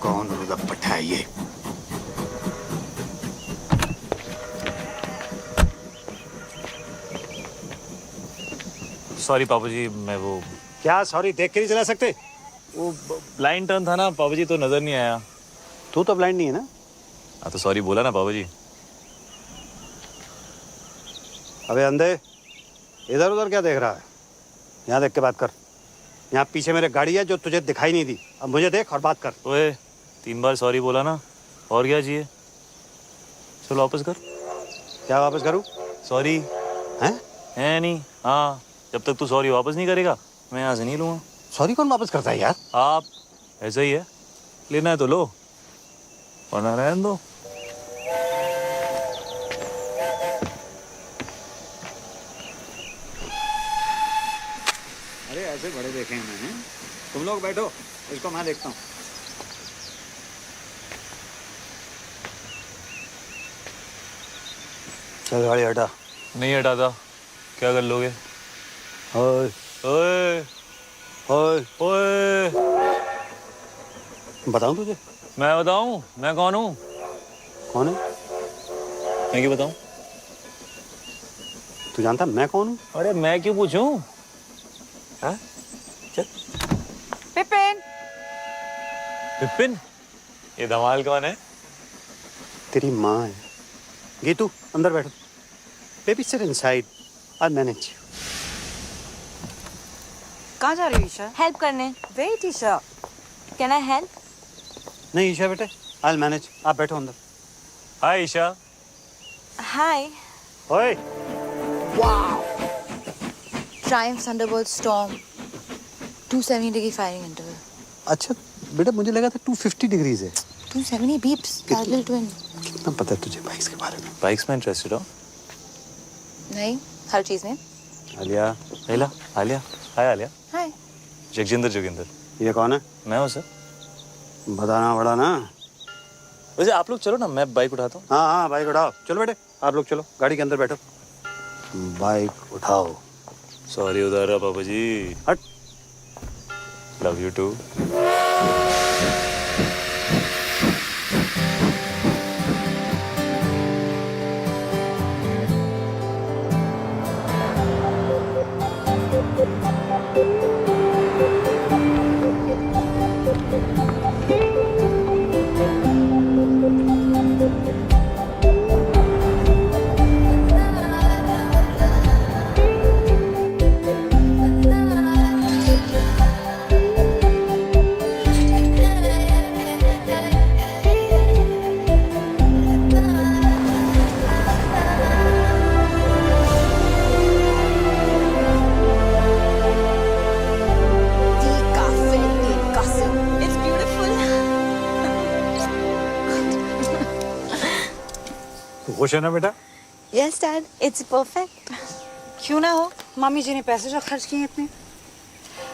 कौन रुदप्पट है ये? सॉरी पापा जी, मैं वो क्या सॉरी देख के नहीं चला सकते? वो ब्लाइंड टर्न था ना पापा जी, तो नजर नहीं आया। तू तो ब्लाइंड नहीं है ना? हाँ तो सॉरी बोला ना पापा जी। अबे अंधे, इधर उधर क्या देख रहा है? यहाँ देख के बात कर। यहाँ पीछे मेरे गाड़ी है जो तुझे दिखाई नहीं दी। अब मुझे देख और बात कर। ओए 3 बार सॉरी बोला ना, और क्या चाहिए? चलो वापस कर। क्या वापस करूँ? सॉरी है नहीं। हाँ, जब तक तू सॉरी वापस नहीं करेगा मैं यहाँ से नहीं लूँगा। सॉरी कौन वापस करता है यार? आप ऐसा ही है, लेना है तो लो वरना रहने दो। अरे ऐसे बड़े देखे हैं मैंने। तुम लोग बैठो, इसको मैं देखता हूँ। चल गाड़ी हटा। नहीं हटाता। क्या कर लोगे? ओए ओए ओए, ओए, बताऊँ तुझे? मैं बताऊं मैं कौन हूँ? कौन है? मैं क्यों बताऊं? तू जानता मैं कौन हूँ? अरे मैं क्यों पूछूं? हाँ? चल। पिपिन, विपिन, ये धमाल कौन है? तेरी माँ है। गीतू अंदर बैठो। Baby sit inside, I manage. कहाँ जा रही हो ईशा? हेल्प करने। Wait Isha. Can I help? नहीं ईशा बेटे, आई मैनेज। आप बैठो अंदर। हाय ईशा। हाय। ओए Triumph Thunderbolt Storm 270 degree firing interval. अच्छा बेटा, मुझे लगा था 250 डिग्रीज है। 270 beeps. Parallel twin. कितना पता है तुझे बाइक्स के बारे में? बाइक्स में इंटरेस्टेड हो? नहीं, हर चीज में। आलिया, आलिया, आलिया। हाय आलिया। हाय। जगजिंदर जोगिंदर। ये कौन है? मैं हूँ सर। बताना पड़ा ना। वैसे आप लोग चलो ना, मैं बाइक उठाता हूँ। हाँ हाँ बाइक उठाओ। चलो बेटे आप लोग चलो, गाड़ी के अंदर बैठो। बाइक उठाओ। सॉरी उधर रहा पापा जी। हट। Love you too. It's beautiful. खुश है ना बेटा? Yes, Dad. It's perfect. क्यों ना हो, मम्मी जी ने पैसे जो खर्च किए इतने।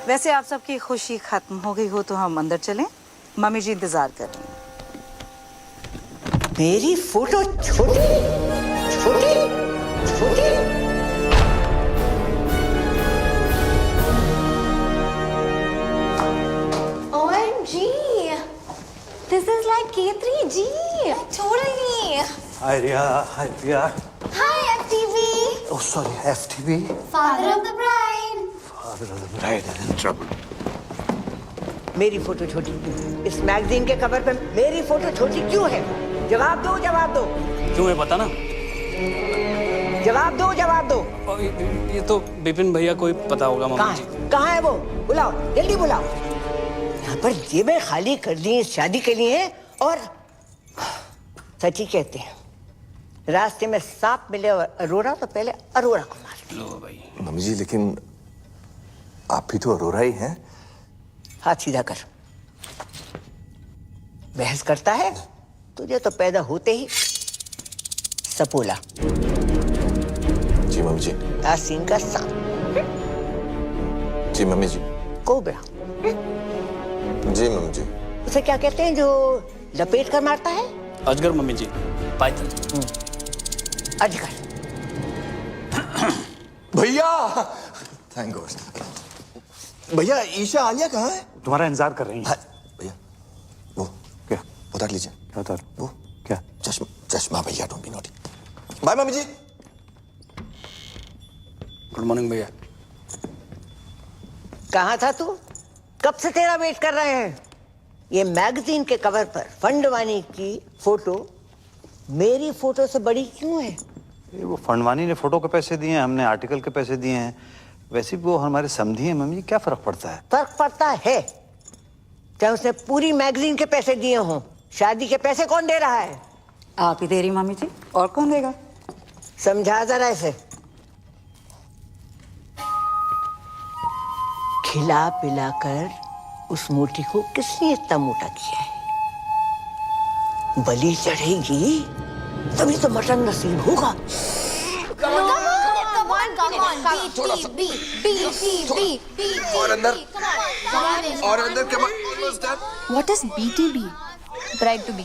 वैसे आप सबकी खुशी खत्म हो गई हो तो हम अंदर चलें, मम्मी जी इंतजार कर रही हैं। मेरी फोटो छोटी छोटी छोटी। OMG. This is like K3G. Totally. Hi Riya, hi Priya. Hi, FTV. Oh sorry, FTV. Father of the bride. Father of the bride is in trouble. मेरी फोटो छोटी, इस मैगजीन के कवर पे मेरी फोटो छोटी क्यों है? जवाब दो, जवाब दो, क्यों है पता ना? जवाब दो, जवाब दो। और ये तो विपिन भैया को ही पता होगा कहाँ मामा जी। है? कहाँ है वो? बुलाओ, जल्दी बुलाओ। यहाँ पर जेबें खाली कर दी हैं शादी के लिए। और सच ही कहते हैं, रास्ते में सांप मिले और अरोरा तो पहले अरोरा को मार। लो भाई। मम्मी जी लेकिन आप भी तो अरोरा ही हैं। हाथ सीधा कर। बहस करता है? तुझे तो पैदा होते ही सपोला, जी मम्मी जी। आसीन का सांप, जी मम्मी जी। कोबरा। जी मम्मी जी। उसे क्या कहते हैं जो लपेट कर मारता है? अजगर मम्मी जी। पाइथन। अजगर। भैया थैंक गॉड। भैया ईशा आलिया कहाँ है? तुम्हारा इंतजार कर रही है। हाँ, भैया वो क्या उतार लीजिए क्या उतार? वो क्या? चश्मा चश्मा भैया, don't be naughty. Bye mummy जी। गुड मॉर्निंग भैया। कहाँ था तू? कब से तेरा वेट कर रहे हैं। ये मैगजीन के कवर पर फंडवानी की फोटो मेरी फोटो से बड़ी क्यों है? ये वो फंडवानी ने फोटो के पैसे दिए हैं, हमने आर्टिकल के पैसे दिए हैं। वैसे भी वो हमारे समधी हैं मम्मी, क्या फर्क पड़ता है? फर्क पड़ता है। चाहे उसने पूरी मैगजीन के पैसे दिए हों, शादी के पैसे कौन दे रहा है? आप ही दे रही मामी जी, और कौन देगा? समझा जरा इसे। खिला पिलाकर उस मोटी को किसने इतना मोटा किया है? बलि चढ़ेगी तभी तो मटन नसीब होगा। और अंदर What is BTB? Bride to be.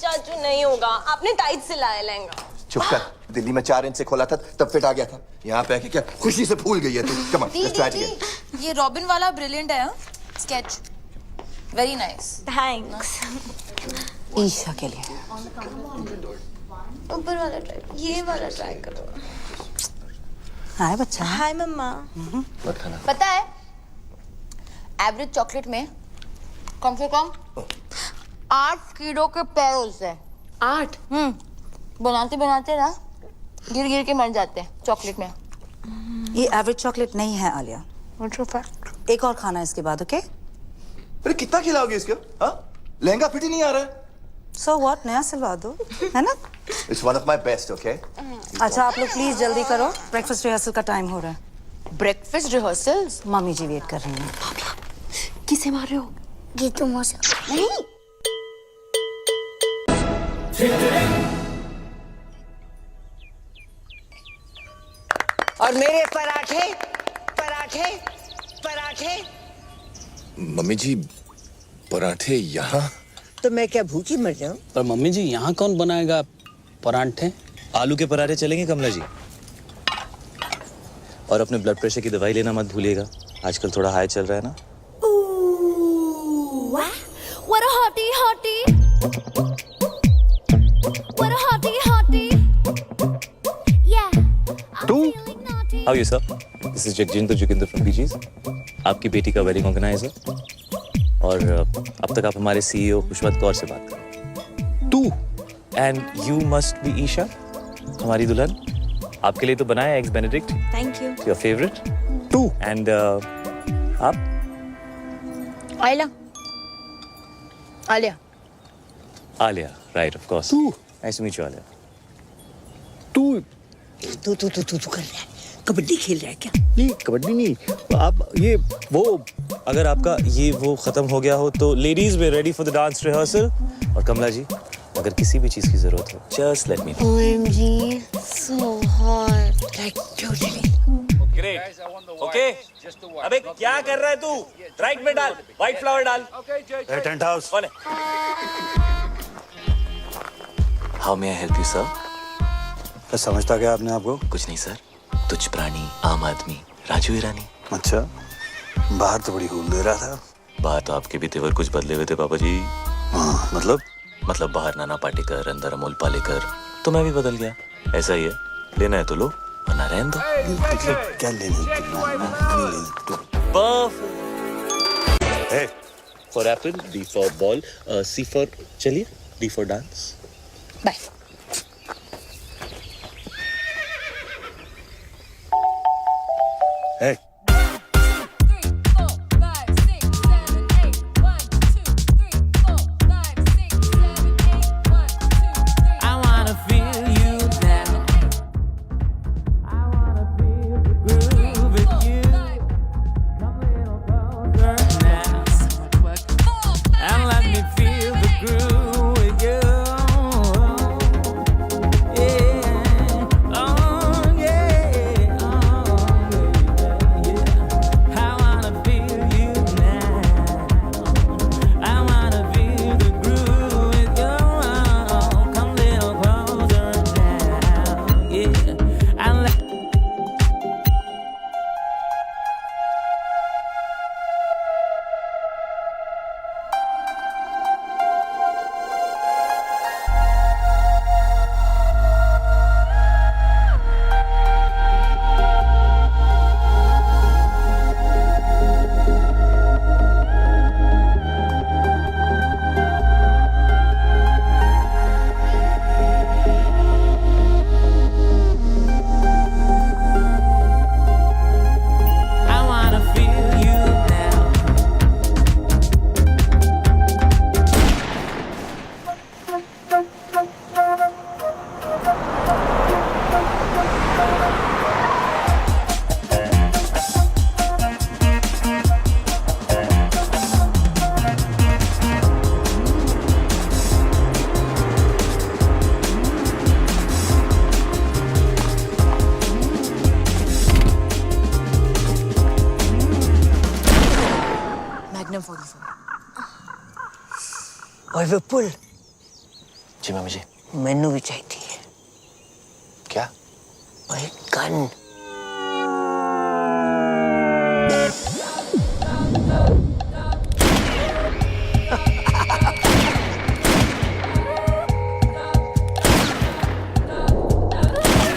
चाचू नहीं होगा, आपने टाइट सिलाया लहंगा। चुप कर, दिल्ली में 4 इंच से खोला था तब फिट आ गया था। यहाँ पे आके क्या खुशी से फूल गई है तू। Come on, let's try again. ये रॉबिन वाला ब्रिलियंट है, sketch very nice. Thanks. Isha के लिए। ऊपर वाला ट्राई, ये वाला ट्राई करो। हाय बच्चा। हाय मम्मा। मत खाना। पता है एवरेज चॉकलेट में कम से कम 8 कीलो के पैर होते हैं। 8? बनाते बनाते ना गिर गिर के मर जाते हैं चॉकलेट में। ये एवरेज चॉकलेट नहीं है आलिया, एक और खाना इसके बाद, ओके? अरे कितना खिलाओगे इसको? हाँ, लहंगा फिट ही नहीं आ रहा है। सो व्हाट, नया सिलवा दो, है ना? It's one of my best, okay? अच्छा आप लोग प्लीज जल्दी करो, ब्रेकफास्ट रिहर्सल का टाइम हो रहा है। Breakfast rehearsals? मम्मी जी वेट कर रही हैं। किसे मार रहे हो? गीतू मौसा। नहीं। और मेरे पराठे पराठे पराठे। मम्मी जी पराठे यहाँ? तो मैं क्या भूखी मर जाऊं? पर मम्मी जी यहाँ कौन बनाएगा परांठे? आलू के पराठे चलेंगे कमला जी। और अपने ब्लड प्रेशर की दवाई लेना मत भूलिएगा, आजकल थोड़ा हाई चल रहा है ना। What a hottie hottie. What a hottie hottie. Yeah. तू? How are you sir? This is Jagjinder Joginder from PGs. आपकी बेटी का वेडिंग ऑर्गेनाइजर। और अब तक आप हमारे CEO खुशवंत कौर से बात करें। तू? And you must be Isha, हमारी दुल्हन। आपके लिए तो बनाया eggs Benedict. Thank you. Your favorite? तू? And आप? Alia. Alia. Alia, right of course. तू? Nice to meet you, Alia. तू तू कर रहा है? कबड्डी खेल रहा है क्या? नहीं, कबड्डी नहीं। आप ये वो अगर आपका ये वो खत्म हो गया हो तो ladies way ready for the dance rehearsal. और कमला जी अगर किसी भी चीज की जरूरत हो just let me know. OMG, so hot. Like totally. Great. Okay अबे क्या कर रहा है तू? राइट में डाल, व्हाइट फ्लावर डाल। Tent house. कौन है? How may I help you sir? समझता क्या आपने आपको? कुछ नहीं सर, तुच्छ प्राणी, आम आदमी, राजू ईरानी। अच्छा, बाहर तो बड़ी हूल दे रहा था। बाहर तो आपके भी तेवर कुछ बदले हुए थे पापा जी। हाँ, मतलब बाहर नाना पाटेकर, अंदर अमोल पालेकर, तो मैं भी बदल गया। ऐसा ही है, लेना है तो लो वरना रहने दो। क्या लेने for apple, D for ball, C for चलिए, D for dance. Bye. Hey. ओए विपुल, जी मम्मी जी। मैनू भी चाहिए क्या? ओए gun.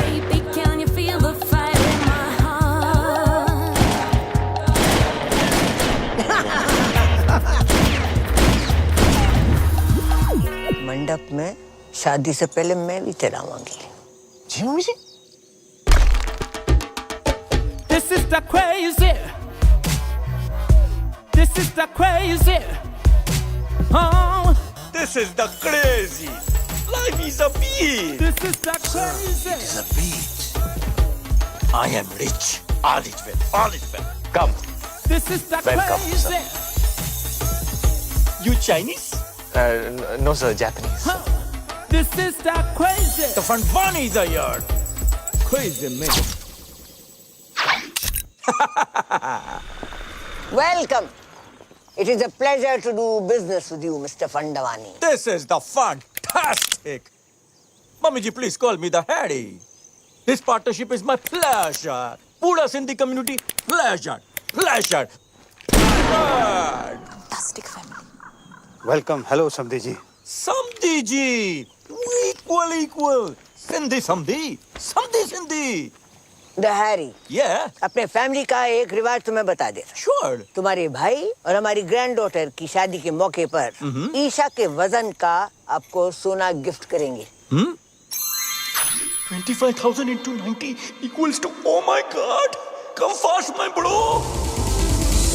Baby, can you feel the fire in my heart? मंडप में शादी से पहले मैं भी चलाऊंगी। जी mummy ji. This is the crazy. This is the crazy. Oh, This is the crazy. Life is a beat. this is the crazy. It's a beat. I am rich. All is well. All is well. Come. This is the Welcome, crazy. You Chinese? No sir, Japanese. This is the crazy. The front one is a yard. Crazy man. Welcome. It is a pleasure to do business with you, Mr. Fandavani. This is the fantastic. Mummy ji, please call me the Harry. This partnership is my pleasure. Pura Sindhi community, pleasure. Pleasure. Pleasure. Fantastic family. Welcome. Hello समधी जी। Samdhi ji. Equal. Sindhi Samdhi. Samdhi Sindhi. The Harry. Yeah, अपने family का एक रिवाज तुम्हें बता दे। sure. तुम्हारे भाई और हमारी ग्रैंड डॉटर की शादी के मौके पर ईशा के वजन का आपको सोना गिफ्ट करेंगे। 25,000 into 90 equals to, oh my god. Come fast, my bro.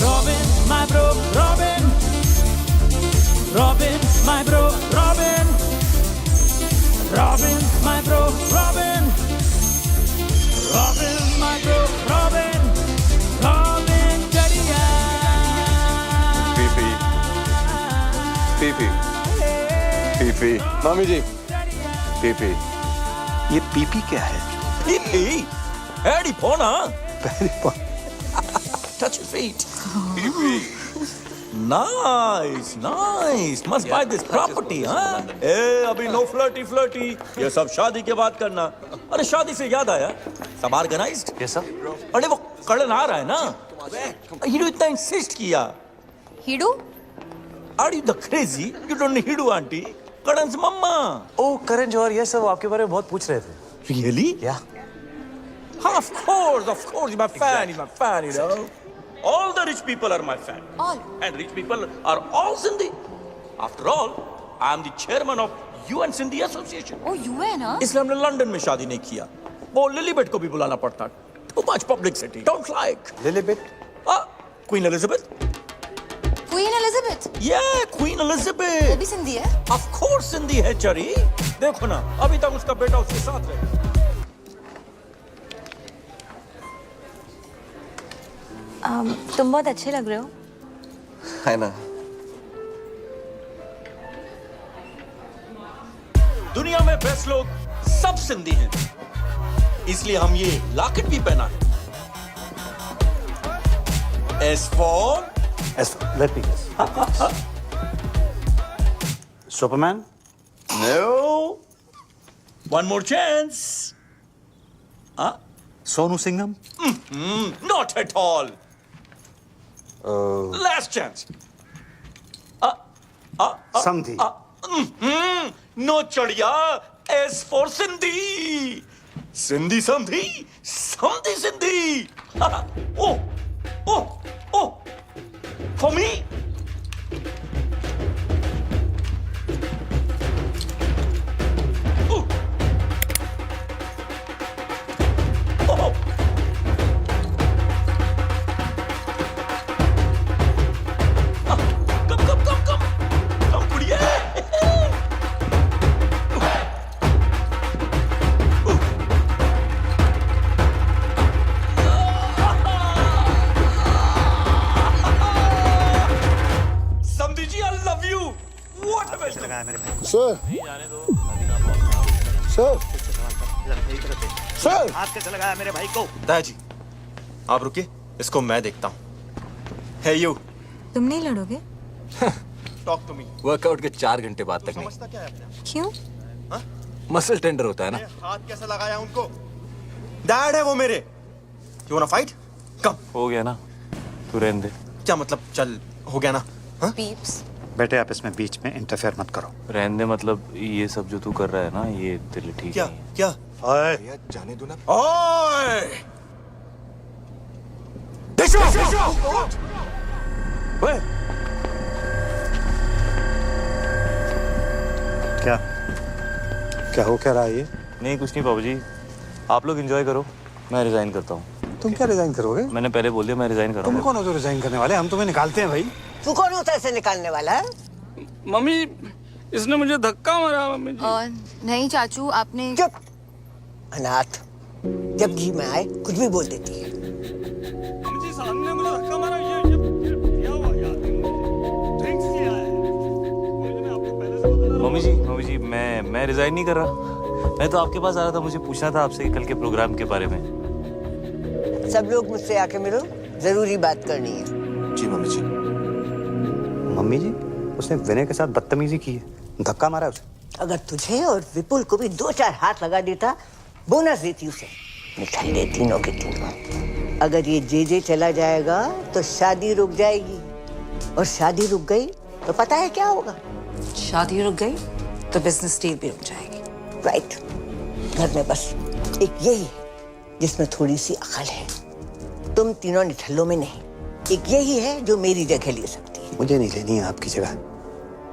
Robin, my bro, Robin. Robin, my bro, Robin. Robin, my bro, Robin. Robin, my bro, Robin. Robin, Jadiya. PP मामी जी, पीपी। ये PP क्या है? Pee. Eddie Pona. Touch your feet. Nice. Must buy this property, huh? ए, अभी no flirty. ये सब शादी के बाद करना। अरे शादी से याद आया, सब organized? Yes sir. अरे वो कड़न आ रहा है ना? हीडू इतना insist किया। हिडू Are you the crazy? You don't need Hidu auntie. Karan's mama. Oh Karan Johar, yes sir, वो आपके बारे में बहुत पूछ रहे थे। Really? Yeah. Of course. He's my fan. He's my fan, you know. All the rich people are my fan. All. And rich people are all Sindhi. After all, I am the chairman of UN Sindhi Association. ओ यू है ना? इसलिए हमने London में शादी नहीं किया। वो लिलीबेट को भी बुलाना पड़ता। Too much publicity. Don't like. लिलीबेट? Queen Elizabeth. Queen Elizabeth Yeah, Queen वो Elizabeth. भी सिंधी है? Of course Sindhi है चरी। देखो ना, अभी तक उसका बेटा उसके साथ रहे। तुम बहुत अच्छे लग रहे हो। है ना? दुनिया में बेस्ट लोग सब सिंधी हैं, इसलिए हम ये लॉकेट भी पहना है। S for let me guess. Superman? no. One more chance. Sonu Singham? Not at all. Last chance. समधी? No चढ़िया. S for Sindhi. Sindhi Samdhi. Samdhi Sindhi. Oh. For me. Oh. Come, कुड़िए. Samdhi ji, I love you. What a best. Sir, sir, हाथ कैसे लगाया मेरे भाई को? दादाजी, आप रुकिए, इसको मैं देखता हूँ। है यू, तुम नहीं लड़ोगे? Talk to me. वर्कआउट के 4 घंटे बाद तक नहीं। समझता क्या है अपने आप? क्यों? मसल टेंडर होता है ना। हाथ कैसे लगाया उनको? डैड है वो मेरे। You wanna fight? कम। हो गया ना, तू रहने दे। क्या मतलब चल हो गया ना? हाँ? पीप्स बेटे आप इसमें बीच में इंटरफेयर मत करो। रहने दे मतलब ये सब जो तू कर रहा है ना, ये तेरे लिए ठीक क्या नहीं है। क्या? ओए भैया जाने दो ना। ओए! ओए क्या क्या हो क्या रहा है ये? नहीं कुछ नहीं बाबू जी, आप लोग एंजॉय करो, मैं रिजाइन करता हूँ। तुम क्या रिजाइन करोगे? मैंने पहले बोल दिया मैं रिजाइन कर रहा तुम हूँ। कौन हो जो रिजाइन करने वाले? हम तुम्हें निकालते हैं भाई। तू कौन होता है इसे निकालने वाला है? मम्मी इसने मुझे धक्का मारा मम्मी जी। नहीं चाचू, आपने चुप अनाथ, जब जी में आए कुछ भी बोल देती है। मम्मी जी सामने मुझे धक्का मारा, ये क्या हुआ यार? ड्रिंक्स किया है। मैंने आपको पहले से बता मम्मी जी मैं रिजाइन नहीं कर रहा। मैं तो आपके पास आ रहा था, मुझे पूछना था आपसे कल के प्रोग्राम के बारे में। सब लोग मुझसे आके मिलो, जरूरी बात करनी है। जी मम्मी जी। मम्मी जी उसने विनय के साथ बदतमीजी की है, धक्का मारा उसे। अगर तुझे और विपुल को भी 2-4 हाथ लगा देता, बोनस देती उसे। निठल्ले तीनों के तीनों। अगर ये जे चला जाएगा तो शादी रुक जाएगी, और शादी रुक गई तो पता है क्या होगा? शादी रुक गई तो बिजनेस डील भी रुक जाएगी। राइट। घर में बस एक यही है जिसमें थोड़ी सी अकल है। तुम तीनों निठल्लों में नहीं, एक यही है जो मेरी जगह ले सकती है। मुझे नहीं लेनी है आपकी जगह।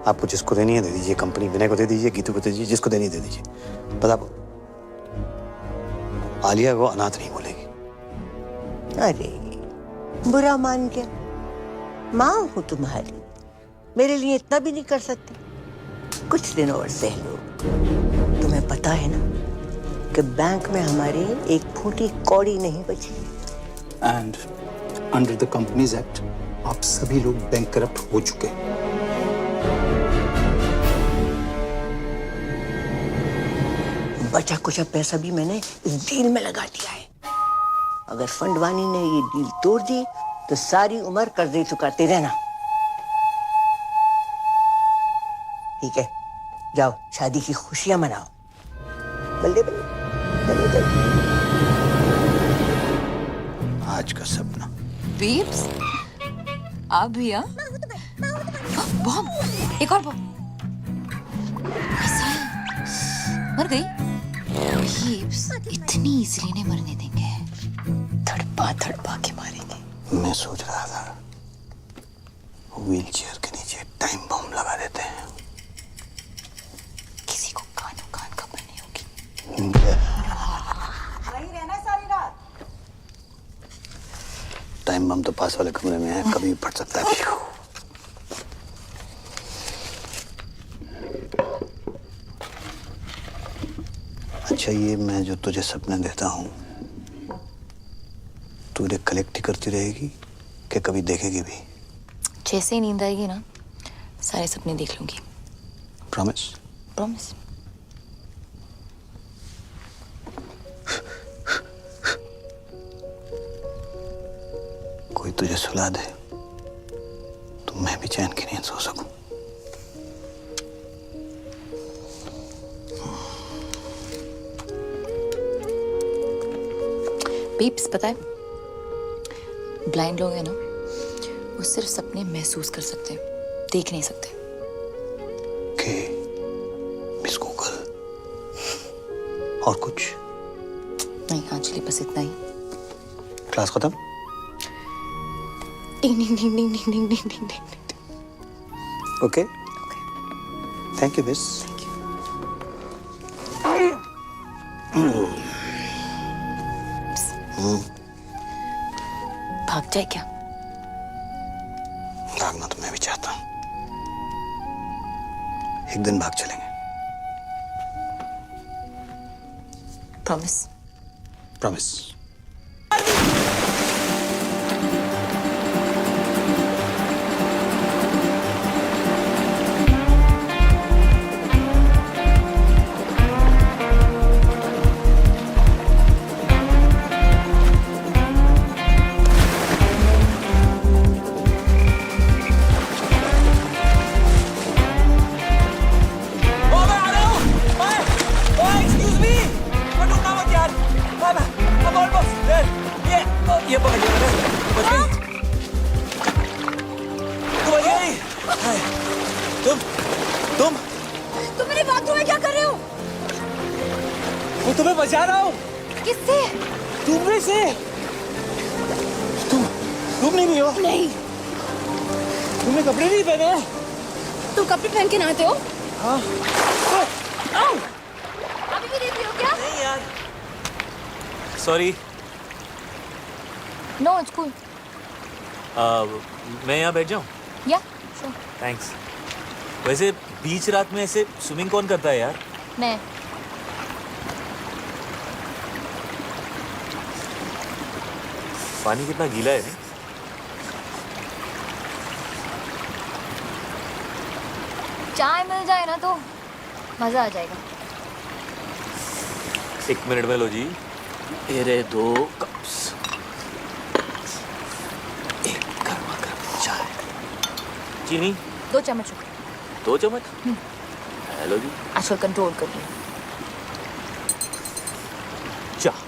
आपको जिसको देनी है दे दीजिए, कंपनी विनय को दे दीजिए, गीतू को दे दीजिए, जिसको देनी है दे दीजिए। पता आलिया को अनाथ नहीं बोलेगी। अरे बुरा मान गया। माँ हूँ तुम्हारी, मेरे लिए इतना भी नहीं कर सकती? कुछ दिन और सह लो। तुम्हें पता है ना कि बैंक में हमारे एक फूटी कौड़ी नहीं बची। And under the companies act आप सभी लोग बैंक करप्ट हो चुके हैं। बचा कुछ पैसा भी मैंने इस डील में लगा दिया है। अगर फंडवानी ने ये डील तोड़ दी तो सारी उम्र कर्जे चुकाते रहना। ठीक है, जाओ शादी की खुशियां मनाओ। बल्ले बल्ले बल्ले बल्ले। आज का सपना। पीप्स आप भी? बॉम्ब, एक और बॉम्ब। मर गई? पीप्स इतनी इजीली नहीं मरने देंगे, धड़पा धड़पा के मारेंगे। मैं सोच रहा था व्हील चेयर के नीचे टाइम बम लगा देते हैं। किसी को कानों कान खबर नहीं होगी। वहीं रहना सारी रात। टाइम बम तो पास वाले कमरे में है, कभी भी फट सकता है। अच्छा ये मैं जो तुझे सपने देता हूँ तू इन्हें कलेक्ट ही करती रहेगी कि कभी देखेगी भी? जैसे ही नींद आएगी ना, सारे सपने देख लूंगी। प्रॉमिस? प्रॉमिस। कोई तुझे सुला दे तो मैं भी चैन की नींद सो सकूं। पीप्स पता है, ब्लाइंड लोग हैं ना, वो सिर्फ सपने महसूस कर सकते हैं, देख नहीं सकते। के मिस गूगल और कुछ नहीं आंचली, बस इतना ही। क्लास खत्म? Ding ding ding ding ding ding ding ding ding. Okay thank you miss. भाग जाए क्या? भागना तो मैं भी चाहता हूँ, एक दिन भाग चलेंगे। प्रॉमिस? प्रॉमिस। ये पकड़ लिया मैंने, बच गई। तू बच गई। हाय, तुम तुम मेरे बाथरूम में क्या कर रहे हो? मैं तुम्हें बचा रहा हूँ। किससे? तुमने से। तुम नहीं हो? नहीं। तुमने कपड़े नहीं पहने? तुम कपड़े पहन के नहाते हो? हाँ। अभी भी देख रही हो क्या? नहीं यार, सॉरी। No, it's cool. मैं यहाँ बैठ जाऊँ? या, श्योर। थैंक्स। वैसे बीच रात में ऐसे स्विमिंग कौन करता है यार? मैं। पानी कितना गीला है नहीं? चाय मिल जाए ना तो मजा आ जाएगा। 1 मिनट में लो जी। ये रहे 2 कप्स। एक गर्मा गर्म चाय। चीनी 2 चम्मच। 2 चम्मच। हेलो जी। आजकल कंट्रोल कर रही हूँ। चाय।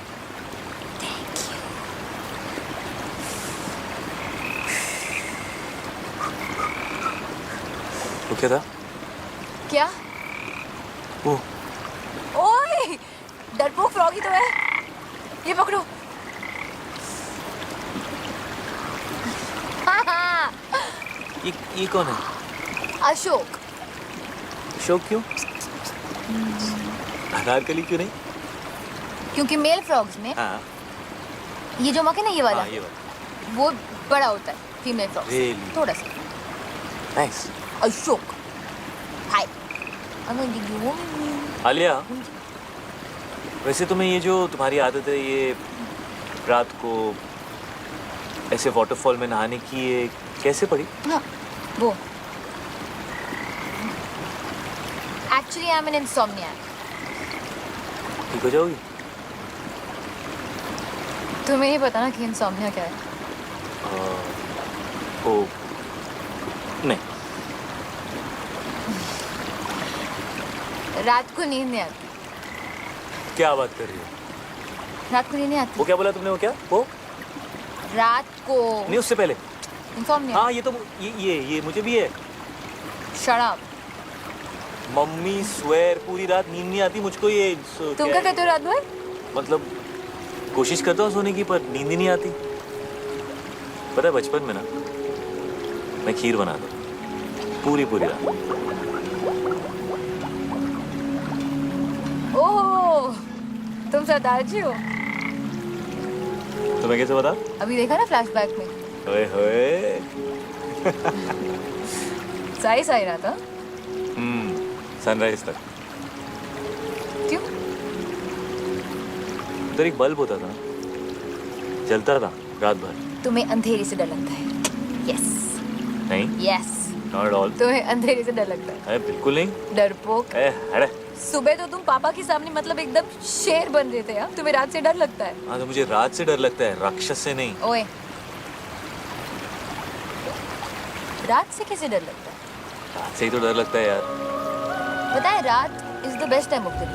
तो क्या था? क्या? वो ओए, डरपोक फ्रॉगी तो है। ये पकड़ो। ये कौन है? अशोक। अशोक क्यों? अनारकली क्यों नहीं? क्योंकि मेल फ्रॉग्स में हाँ ये जो मक है ना, ये वाला, हाँ, ये वाला। वो बड़ा होता है फीमेल फ्रॉग से। Really? थोड़ा सा। नाइस। अशोक, हाय। आलिया, वैसे तुम्हें ये जो तुम्हारी आदत है, ये रात को ऐसे वाटरफॉल में नहाने की, ये कैसे पड़ी? हाँ, वो एक्चुअली आई एम एन इंसोम्नियाक। ठीक हो जाओगी? तुम्हें नहीं पता ना कि इंसोम्निया क्या है? ओ नहीं। रात को नींद नहीं आती। क्या बात कर रही हो? रात को नींद नहीं आती। वो क्या बोला तुमने? वो क्या? वो रात को नहीं, उससे पहले। इंसोम्निया। हाँ, ये तो ये मुझे भी है। Shut up. मम्मी स्वेर पूरी रात नींद नहीं आती मुझको। ये तुम क्या कहते हो रात भर? मतलब कोशिश करता हूँ सोने की, पर नींद ही नहीं आती। पता है बचपन में ना मैं खीर बनाता पूरी रात। ओह, तुम सरदार जी हो। तुम्हें कैसे पता? अभी देखा ना फ्लैशबैक में। ओए होए। सही रहा था। सनराइज तक। क्यों? उधर एक बल्ब होता था, जलता था रात भर। तुम्हें अंधेरे से डर लगता है? यस। नहीं, यस। Not at all. तुम्हें अंधेरे से डर लगता है? अरे बिल्कुल नहीं। डरपोक। अरे सुबह तो तुम पापा के सामने मतलब एकदम शेर बन रहे थे यार। तुम्हें रात से डर लगता है? हाँ, तो मुझे रात से डर लगता है, राक्षस से नहीं। ओए, रात से कैसे डर लगता है? रात से ही तो डर लगता है यार। पता है, रात is the best time of the day.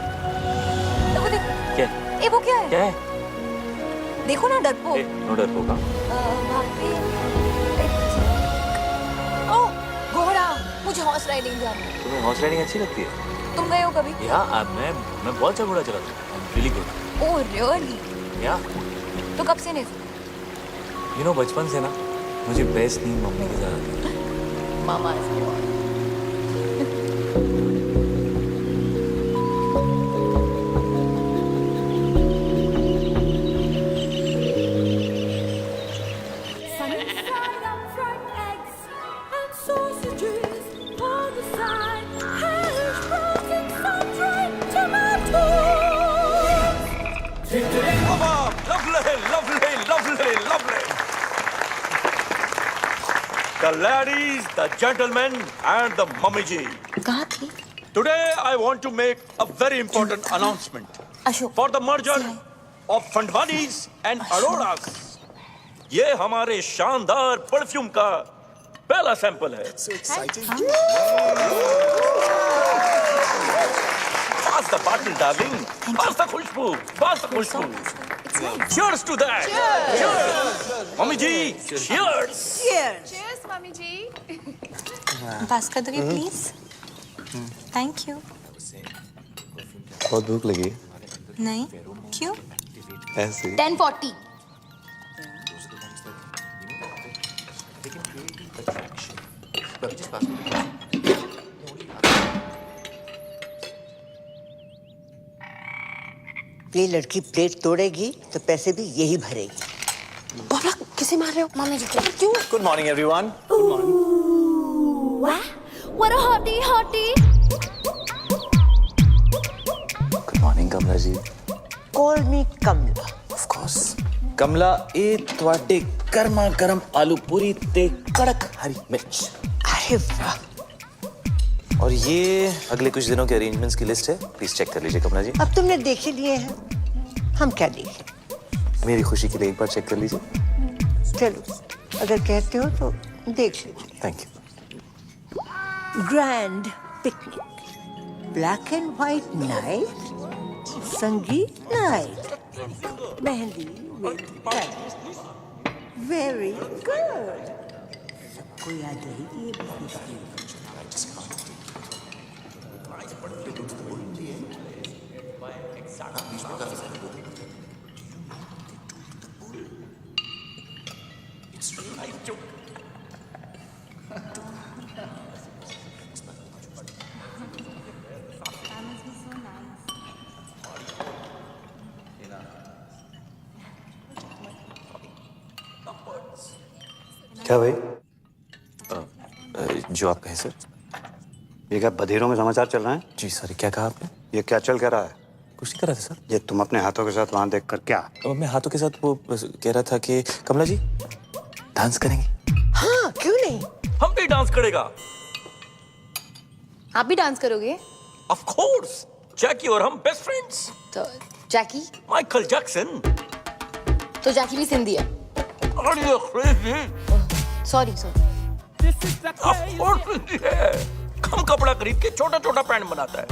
तो वो देखो। क्या? ए, वो क्या है? क्या है? देखो ना, डरपोक। नो डरपोक। वहाँ पे ओह, घोड़ा। मुझे हॉर्स राइडिंग जाना है। तुम्हें हॉर्स राइडिंग अच्छी लगती है? तुम गए हो कभी? या मैं बहुत अच्छा घोड़ा चलाता हूँ। Really good. Oh really? या तो कब से नहीं? यू नो, बचपन से ना मुझे बेस्ट नींद मम्मी के साथ आती है। मामा The ladies, the gentlemen, and the mummy ji. कहाँ थी? Today I want to make a very important announcement Ashok. for the merger of Fandwanis and Aroras. ये हमारे शानदार परफ्यूम का पहला सैंपल है। Pass the bottle, darling. Pass the Khushboo, pass the Khushboo. It's Cheers to that. Cheers. Mummy ji, cheers. Cheers. पास कर दोगे please? Thank you. बहुत भूख लगी नहीं, क्यों? ऐसे 10:40. ये लड़की प्लेट तोड़ेगी तो पैसे भी यही भरेगी। बाबा किसे मार रहे हो? मम्मी जी को। क्यों? Good morning everyone What a hottie, hottie. Good morning Kamala ji. Call me Kamala. Of course. Kamala ए ਤੁਹਾਡੇ ਗਰਮਾ ਗਰਮ ਆਲੂ पूरी ते कड़क हरी मिर्च। अरे वाह, और ये अगले कुछ दिनों के अरेंजमेंट्स की लिस्ट है, प्लीज चेक कर लीजिए कमला जी। अब तुमने देख ही लिए हैं, हम क्या देखें? मेरी खुशी के लिए एक बार चेक कर लीजिए। चलो, अगर कहते हो तो देख लीजिए। Thank you. Grand picnic, black and white night, sangeet night, mehndi with very good. सबको याद रहेगी ये बात। क्या भाई, जो आप कहें सर। ये क्या बधेरों में समाचार चल रहे हैं? जी सॉरी, क्या कहा आपने? ये क्या चल क्या रहा है? कुछ नहीं कर रहा था सर। ये तुम अपने हाथों के साथ वहां देखकर क्या? मैं हाथों के साथ वो कह रहा था कि कमला जी डांस करेंगे। हाँ, क्यों नहीं? हम भी डांस करेगा। आप भी डांस करोगे? Of course. जैकी और हम बेस्ट फ्रेंड्स। तो जैकी? Michael Jackson. तो जैकी भी सिंधी है। Are you crazy? Sorry Of course Sindhi है। कम कपड़ा खरीद के छोटा छोटा पैंट बनाता है,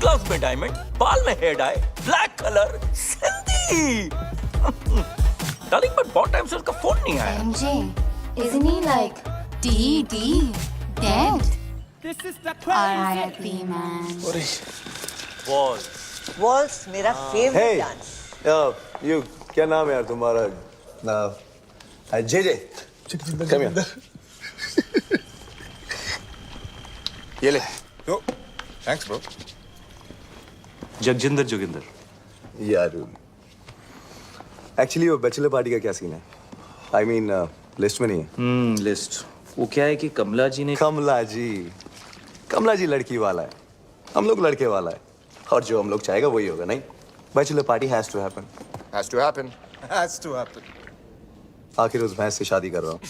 ग्लव्स में डायमंड, बाल में hair dye, black colour, Sindhi. Darling but बहुत टाइम से उसका फोन नहीं आया। MJ, isn't he like dead? R.I.P. man. Waltz मेरा फेवरेट डांस। यू क्या नाम है यार तुम्हारा? J J come here. ये ले। Thanks bro. जगजिंदर जोगिंदर। यार एक्चुअली वो बैचलर पार्टी का क्या सीन है? आई मीन लिस्ट में नहीं है। लिस्ट वो क्या है कि कमला जी ने कमला जी लड़की वाला है, हम लोग लड़के वाला है, और जो हम लोग चाहेगा वही होगा। नहीं, bachelor party has to happen. Has to happen. Has to happen. आखिर उस भैंस से शादी कर रहा हूँ।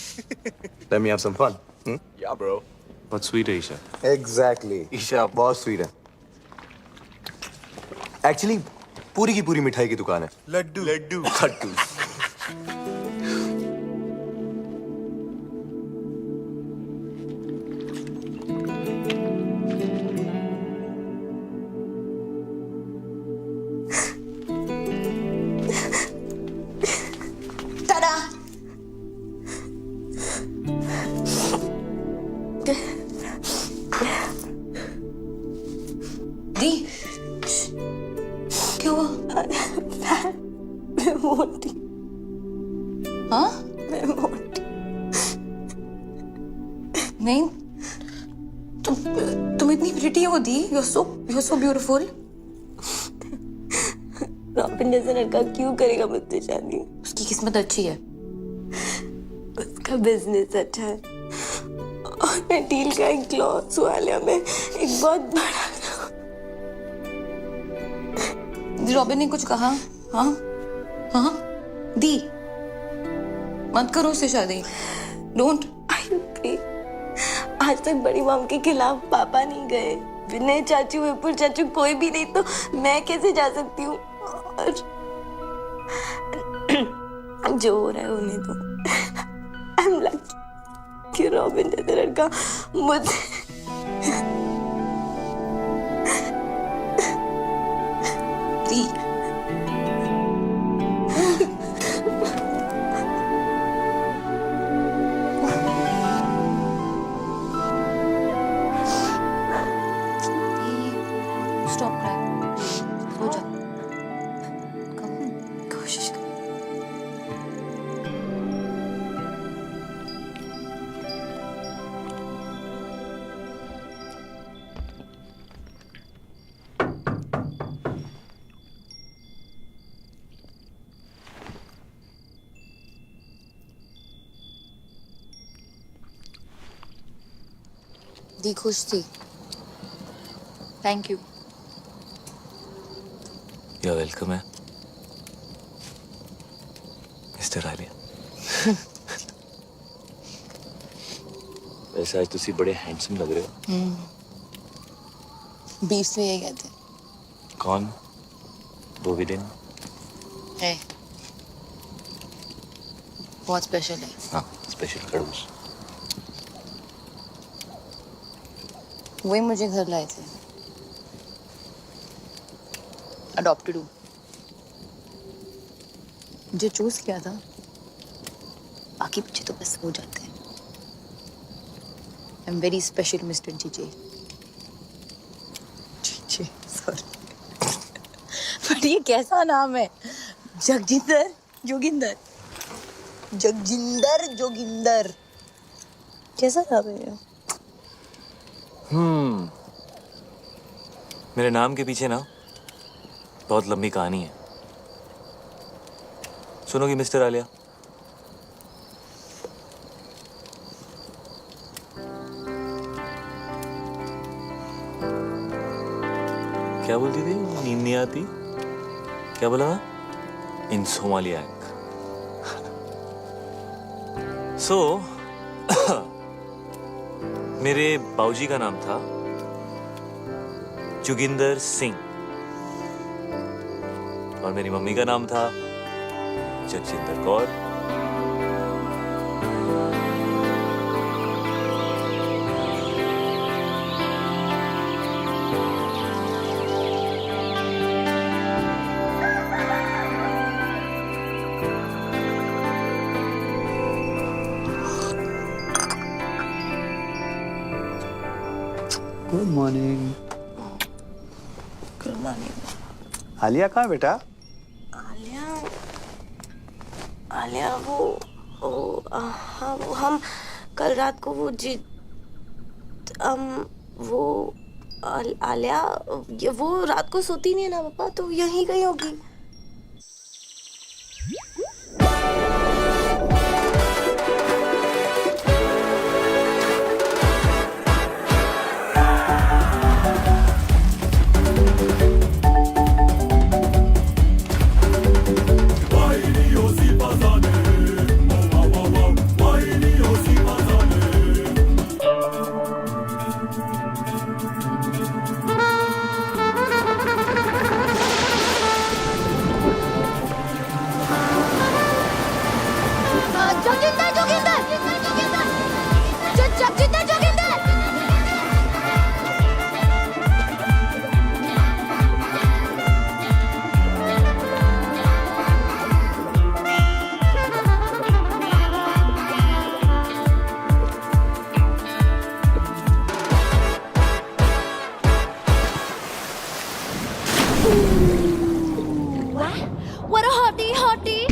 Let me have some fun. Yeah bro. बहुत स्वीट है ईशा। एग्जैक्टली, ईशा बहुत स्वीट है। एक्चुअली पूरी की पूरी मिठाई की दुकान है। लड्डू लड्डू लड्डू। दी क्या हुआ? मैं मोटी। हाँ? मैं मोटी। नहीं, तुम इतनी प्रिटी हो दी। You're so beautiful. रॉबिन जैसा लड़का क्यों करेगा मुझसे शादी? उसकी किस्मत अच्छी है। उसका बिजनेस अच्छा है और मैं डील का एक क्लॉथ्स वाले में एक बहुत बड़ा। रॉबिन ने कुछ कहा? हाँ हाँ दी, मत करो उससे शादी। डोंट। आज तक बड़ी मॉम के खिलाफ पापा नहीं गए, विनय चाचू, विपुल चाचू, कोई भी नहीं, तो मैं कैसे जा सकती हूँ? और जो हो रहा है होने दो। आई एम लकी कि रॉबिन जैसा लड़का मुझे दी खुश थी। Thank you. यू वेलकम है मिस्टर आलिया। वैसे आज तुसी बड़े हैंडसम लग रहे हो। बीफ में यही कहते हैं। कौन? बोविडिन? है बहुत स्पेशल है। हाँ स्पेशल खरगोश। वही मुझे घर लाए थे। अडॉप्टेड हूँ। मुझे चूज किया था, बाकी बच्चे तो बस हो जाते हैं। I am very special mister GJ. GJ sorry. But ये कैसा नाम है? जगजिंदर जोगिंदर। जगजिंदर जोगिंदर कैसा नाम है ये? मेरे नाम के पीछे ना बहुत लंबी कहानी है। सुनोगी मिस्टर आलिया? क्या बोलती थी? नींद नहीं आती? क्या बोला? इंसोमालियाक। सो मेरे बाऊजी का नाम था जोगिंदर सिंह और मेरी मम्मी का नाम था Jagjinder Kaur. Good morning. Good morning. Alia कहाँ बेटा? आलिया हाँ वो हम कल रात को आलिया वो रात को सोती नहीं है ना पापा, तो यहीं गई होगी। What a hottie, hottie.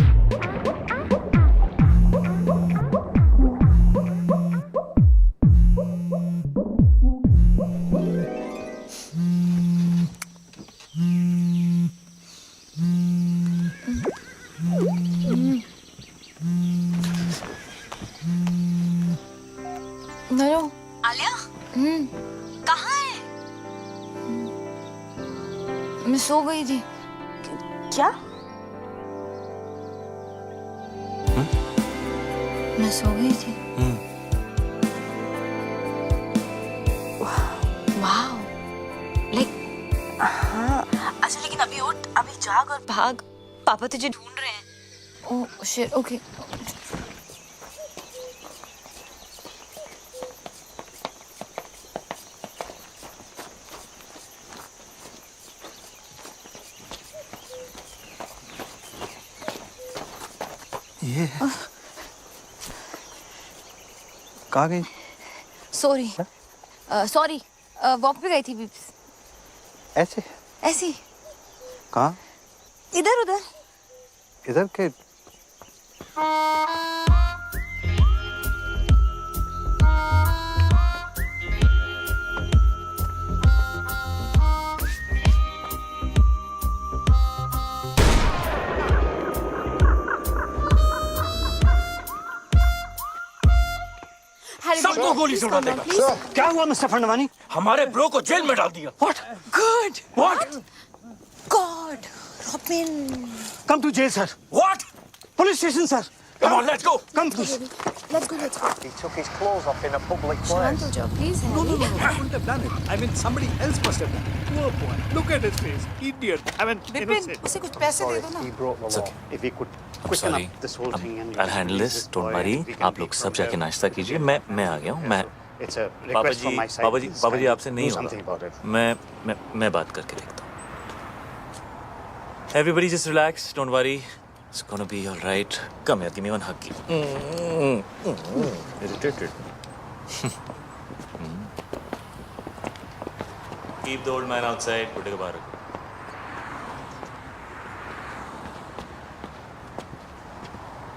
Hello Alia कहाँ है? मैं सो गई थी। क्या? मैं सो गई थी। वाओ लाइक हाँ अच्छा, लेकिन अभी उठ, अभी जाग और भाग, पापा तुझे ढूंढ रहे हैं। Oh shit okay. ये कहाँ गई? सॉरी सॉरी वॉक पे गई थी बीप्स। ऐसे? ऐसी कहाँ? इधर उधर। इधर के? सबको गोली से उड़ा देगा। क्या हुआ मिस्टर फंडवानी? हमारे ब्रो को जेल में डाल दिया। What? Good. What? God. Robin. Come to jail sir. What? Police station sir. Come on, let's go. Come please. Let's go. He took his clothes off in a public place. Shant ho jao, please. No, he wouldn't have done it. I mean, somebody else must have done it. Poor boy. Look at his face. Idiot. I mean, Vipin innocent. उसे कुछ पैसे दे दो ना। He broke the law. If we could I'm quicken sorry. up this whole thing and I'll handle this. Don't worry. आप लोग सब जाके नाश्ता कीजिए। मैं आ गया हूँ। It's a पापा request ji from my side. पापा जी आपसे नहीं Do something about होगा। it. मैं बात करके देखता हूँ। Everybody just relax. Don't worry. It's gonna be all right. Come here. Give me one hug. Irritated. Keep the old man outside. Put it बाहर।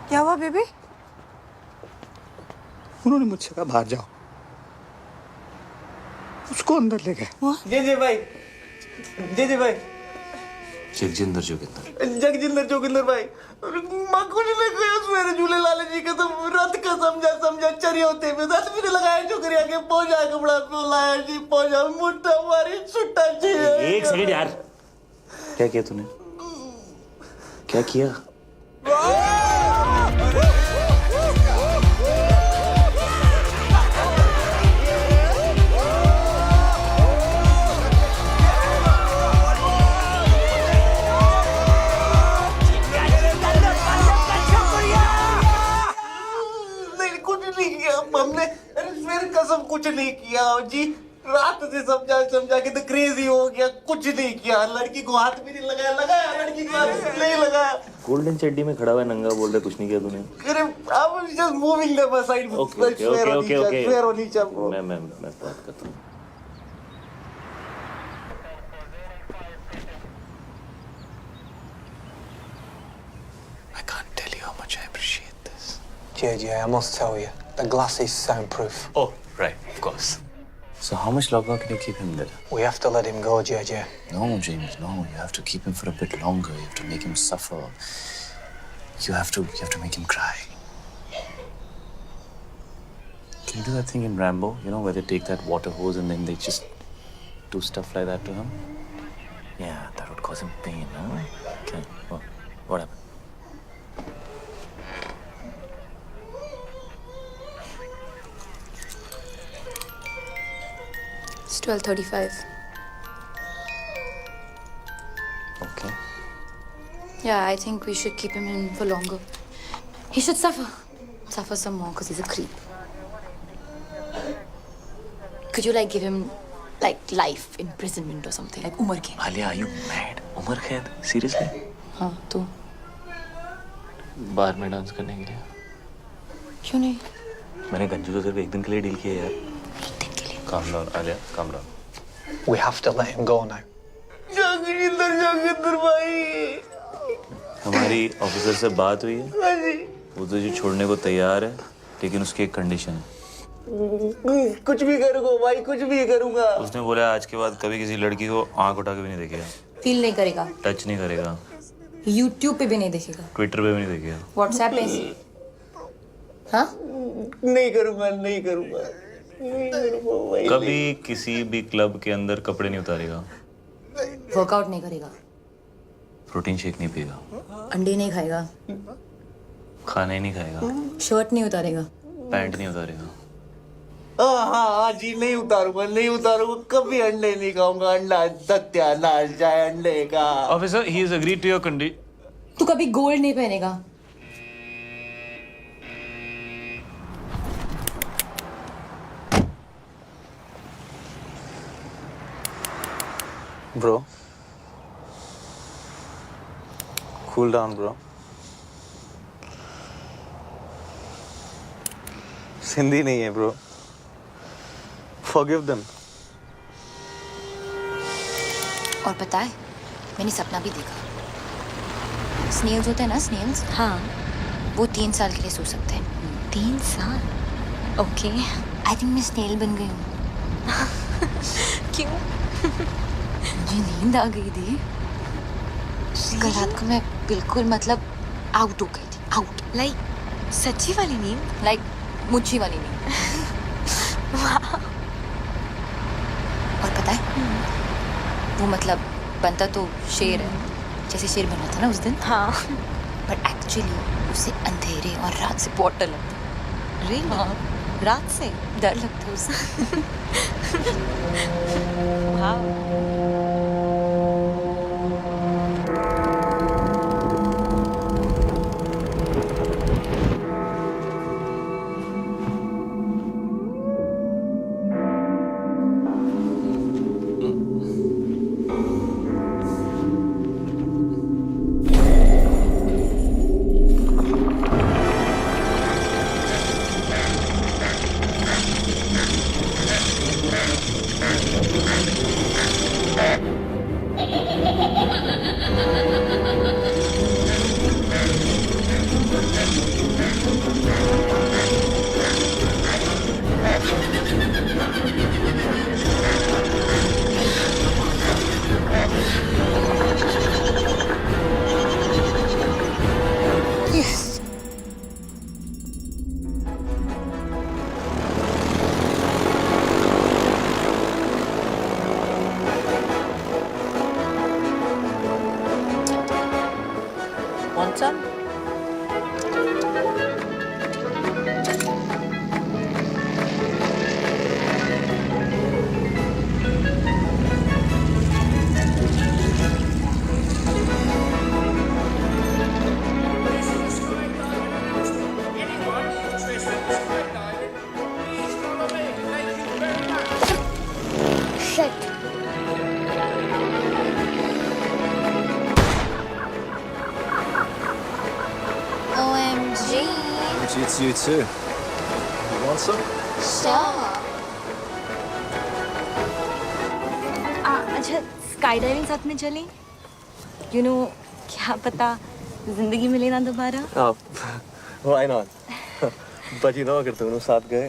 क्या हुआ बेबी? उन्होंने मुझसे कहा बाहर जाओ, उसको अंदर ले गए। जी भाई, जी भाई, जगजिंदर जोगिंदर। जगजिंदर जोगिंदर भाई, माँ कुछ नहीं कहा सवेरे झूले लाले जी का तो रात का समझा चरी होते में रात भी लगाया छोकरिया के पहुंचा कपड़ा लाया जी पहुंचा मुट्ठा मारी छुट्टा जी। एक सेकंड यार, क्या किया तूने? क्या किया? हमने फिर कसम कुछ नहीं किया जी, रात से समझा के तो क्रेजी हो गया, कुछ नहीं किया, लड़की को हाथ भी नहीं लगाया लड़की को हाथ नहीं लगाया। गोल्डन चड्डी में खड़ा हुआ नंगा बोल रहे कुछ नहीं किया तूने? अरे अब just moving them aside. Okay fair होनी चाहिए। मैं बात करता हूँ। I can't tell you how much I appreciate this. JJ, I must tell you, the glass is soundproof. Oh, right, of course. So how much longer can you keep him there? We have to let him go, JJ. No, James, no. You have to keep him for a bit longer. You have to make him suffer. You have to make him cry. Can you do that thing in Rambo? You know, where they take that water hose and then they just do stuff like that to him? Yeah, that would cause him pain, huh? Okay, what happened? It's 12:35. Okay. Yeah, I think we should keep him in for longer. He should suffer some more because he's a creep. Could you give him life imprisonment or something, like Umar Khaid? Alia, are you mad? Umar Khaid? Seriously? हाँ तो बार में dance करने के लिए? क्यों नहीं? मैंने गंजू को सिर्फ एक दिन के लिए डील किया यार। Calm down, Alia. Calm down. We have to let him go now. जगजिंदर भाई, हमारी ऑफिसर से बात हुई है। वो तुझे छोड़ने को तैयार है, लेकिन उसकी एक कंडीशन है। कुछ भी करूँगा भाई, कुछ भी करूँगा। उसने बोला आज के बाद कभी किसी लड़की को आंख उठा के भी नहीं देखेगा। फील नहीं करेगा, टच नहीं करेगा, यूट्यूब पे भी नहीं देखेगा, ट्विटर पे भी नहीं देखेगा, व्हाट्सएप पे। हाँ, नहीं करूँगा। कभी किसी भी क्लब के अंदर कपड़े नहीं उतारेगा, वर्कआउट नहीं करेगा, प्रोटीन शेक नहीं पिएगा, अंडे नहीं खाएगा, खाना ही नहीं खाएगा, शर्ट नहीं उतारेगा, पैंट नहीं उतारेगा। हाँ जी, नहीं उतारूंगा, कभी अंडे नहीं खाऊंगा। अंडा सत्यानाश जाए अंडे का। Officer, he is agreed to your condition. तू कभी गोल्ड नहीं पहनेगा। Bro. Cool down, bro. Sindhi नहीं है ब्रो। Forgive them. और पता है, मैंने सपना भी देखा। स्नेल्स होते हैं ना, स्नेल्स, हाँ, वो 3 साल के लिए सो सकते हैं। 3 साल? ओके, आई थिंक मैं स्नेल बन गई हूँ। क्यों? मुझे नींद आ गई थी। कल रात को मैं बिल्कुल आउट हो गई थी, आउट। सच्ची वाली नींद? मुच्छी वाली नींद। और पता है वो मतलब बनता तो शेर है, जैसे शेर बना था ना उस दिन। हाँ पर एक्चुअली उसे अंधेरे और रात से बहुत डर लगता है। रियली? रात से डर लगता है उसे। Want some? OMG. It's you too. You want some? Sure. अच्छा स्काई डाइविंग साथ में चलें? यू नो क्या पता जिंदगी मिले ना दोबारा। Why not? But you know, अगर दोनों साथ गए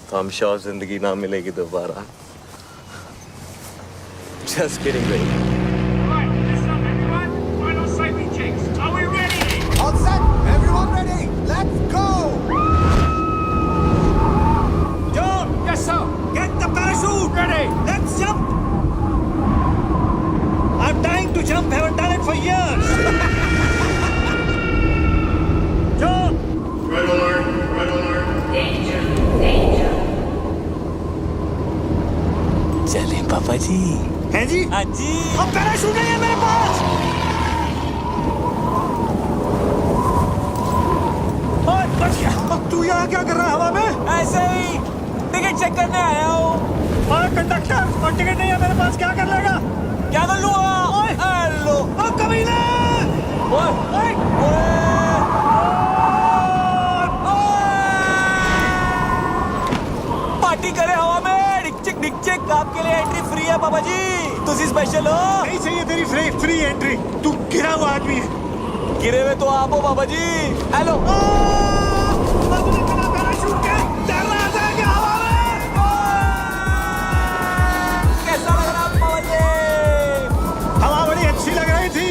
तो I'm sure जिंदगी ना मिलेगी दोबारा. Just kidding, baby. Right, listen up, everyone. Final safety checks. Are we ready? All set. Everyone ready? Let's go. John! Yes, sir. Get the parachute ready. Let's jump. I'm dying to jump. Haven't done it for years. John! Red alert. Red alert. Danger. Danger. चले पापा जी। हैं जी? हाँ जी। अब parachute नहीं है मेरे पास। ओए, बच गया। अब तू यहाँ क्या कर रहा है हवा में? ऐसे ही टिकट चेक करने आया हूँ। और कंडक्टर, और टिकट नहीं है मेरे पास, क्या कर लेगा? क्या कर लूँगा? हेलो। ओ कमीने! पार्टी करे हवा में। डिक चिक आपके लिए एंट्री फ्री है पापा जी। तुसी स्पेशल हो। नहीं चाहिए तेरी फ्री एंट्री। तू गिरा हुआ आदमी है। गिरे हुए तो आप हो पापा जी। हेलो। अपने बिना पैराशूट के तैर रहा था क्या हवा में? कैसा लग रहा पापा जी? हवा बड़ी अच्छी लग रही थी।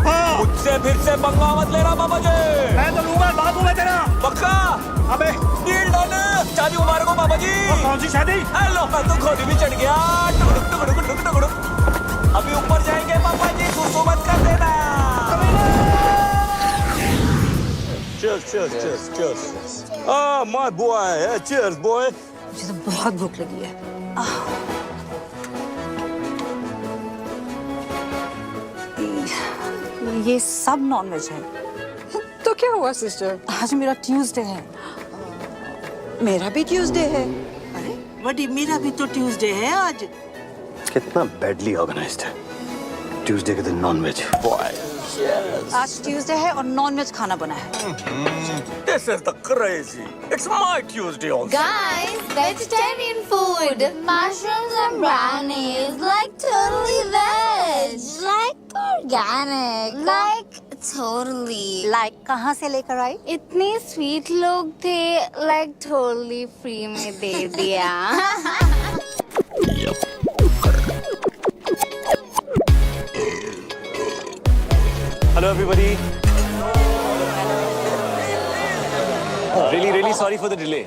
हाँ। मुझसे फिर से पंगा मत लेना पापा जी। मैं तो लूंगा, बाबू मैं तेरा। पक्का? अबे डील डन। शादी मुबारक हो पापा जी। कौन सी शादी? हेलो, मैं तो घोड़ी भी चढ़ गया। टुकड़ुक टुकड़ुक टुकड़ुक टुकड़ुक। अभी ऊपर जाएंगे पापा जी, सुसु मत कर देना। Cheers. Ah, my boy. Yeah, cheers, boy. मुझे तो बहुत भूख लगी है। ये सब नॉनवेज है। तो क्या हुआ सिस्टर? आज मेरा ट्यूसडे है। मेरा भी ट्यूसडे है। अरे बड़ी, मेरा भी तो ट्यूसडे है आज। कितना बैडली ऑर्गेनाइज्ड है। ट्यूसडे के दिन नॉनवेज। आज ट्यूसडे है और नॉनवेज खाना बना है। This is the crazy. It's my Tuesday also. Guys, vegetarian food. Mushrooms and brownies. Like totally veg. Like organic. Like totally. Like कहाँ से लेकर आई? इतने स्वीट लोग थे, like totally free में दे दिया। Hello everybody. Really sorry for the delay.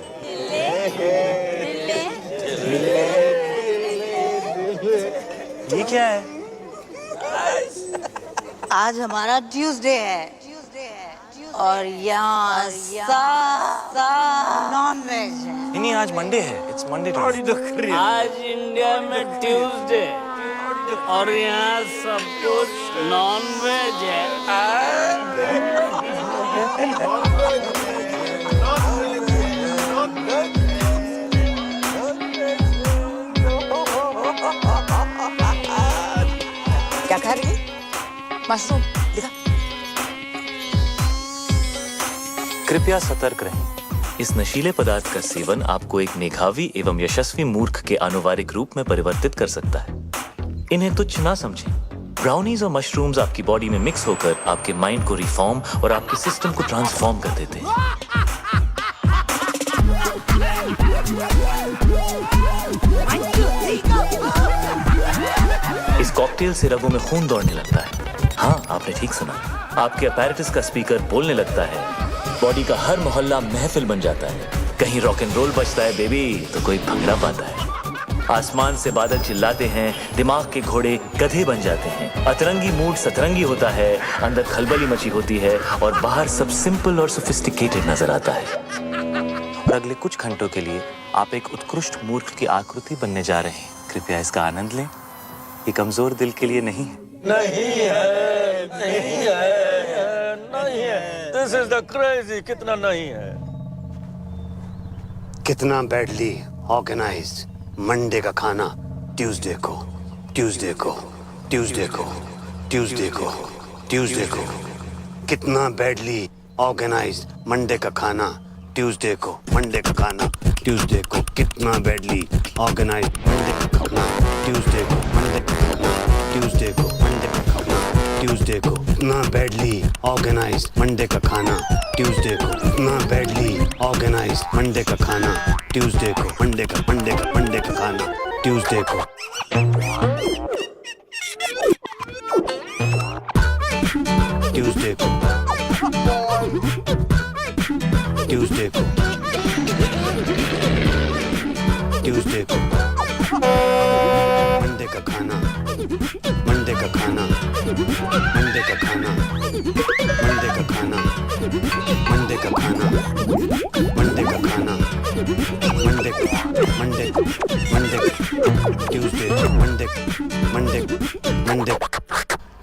ये क्या है? आज हमारा ट्यूसडे है और यहाँ नॉन वेज है। नहीं, आज मंडे है। It's Monday. आज इंडिया में ट्यूसडे और यहाँ सब कुछ नॉन वेज है। क्या खा रही है? मशरूम। दिखा। कृपया सतर्क रहें। इस नशीले पदार्थ का सेवन आपको एक मेधावी एवं यशस्वी मूर्ख के आनुवारिक रूप में परिवर्तित कर सकता है। इन्हें तुच्छ ना समझें। ब्राउनीज और मशरूम्स आपकी बॉडी में मिक्स होकर आपके माइंड को रिफॉर्म और आपके सिस्टम को ट्रांसफॉर्म कर देते हैं। इस कॉकटेल से रगों में खून दौड़ने लगता है। हाँ, आपने ठीक सुना। आपके अपैरेटस का स्पीकर बोलने लगता है। बॉडी का हर मोहल्ला महफिल बन जाता है। कहीं रॉक एंड रोल बजता है बेबी तो कोई भंगड़ा पाता है। आसमान से बादल चिल्लाते हैं, दिमाग के घोड़े गधे बन जाते हैं। अतरंगी मूड सतरंगी होता है, अंदर खलबली मची होती है और बाहर सब सिंपल और सोफिस्टिकेटेड नजर आता है। और अगले कुछ घंटों के लिए आप एक उत्कृष्ट मूर्ख की आकृति बनने जा रहे हैं। कृपया इसका आनंद लें। ये कमजोर दिल के लिए नहीं है। This is the crazy. कितना नहीं है? कितना बैडली ऑर्गेनाइज्ड मंडे का खाना ट्यूसडे को कितना बैडली ऑर्गेनाइज्ड मंडे का खाना ट्यूसडे को कितना बैडली ऑर्गेनाइज्ड मंडे का खाना ट्यूसडे को कितना बैडली ऑर्गेनाइज्ड मंडे का खाना ट्यूसडे को कितना बैडली ऑर्गेनाइज्ड मंडे का खाना ट्यूसडे को मंडे का खाना ट्यूसडे को मंडे का खाना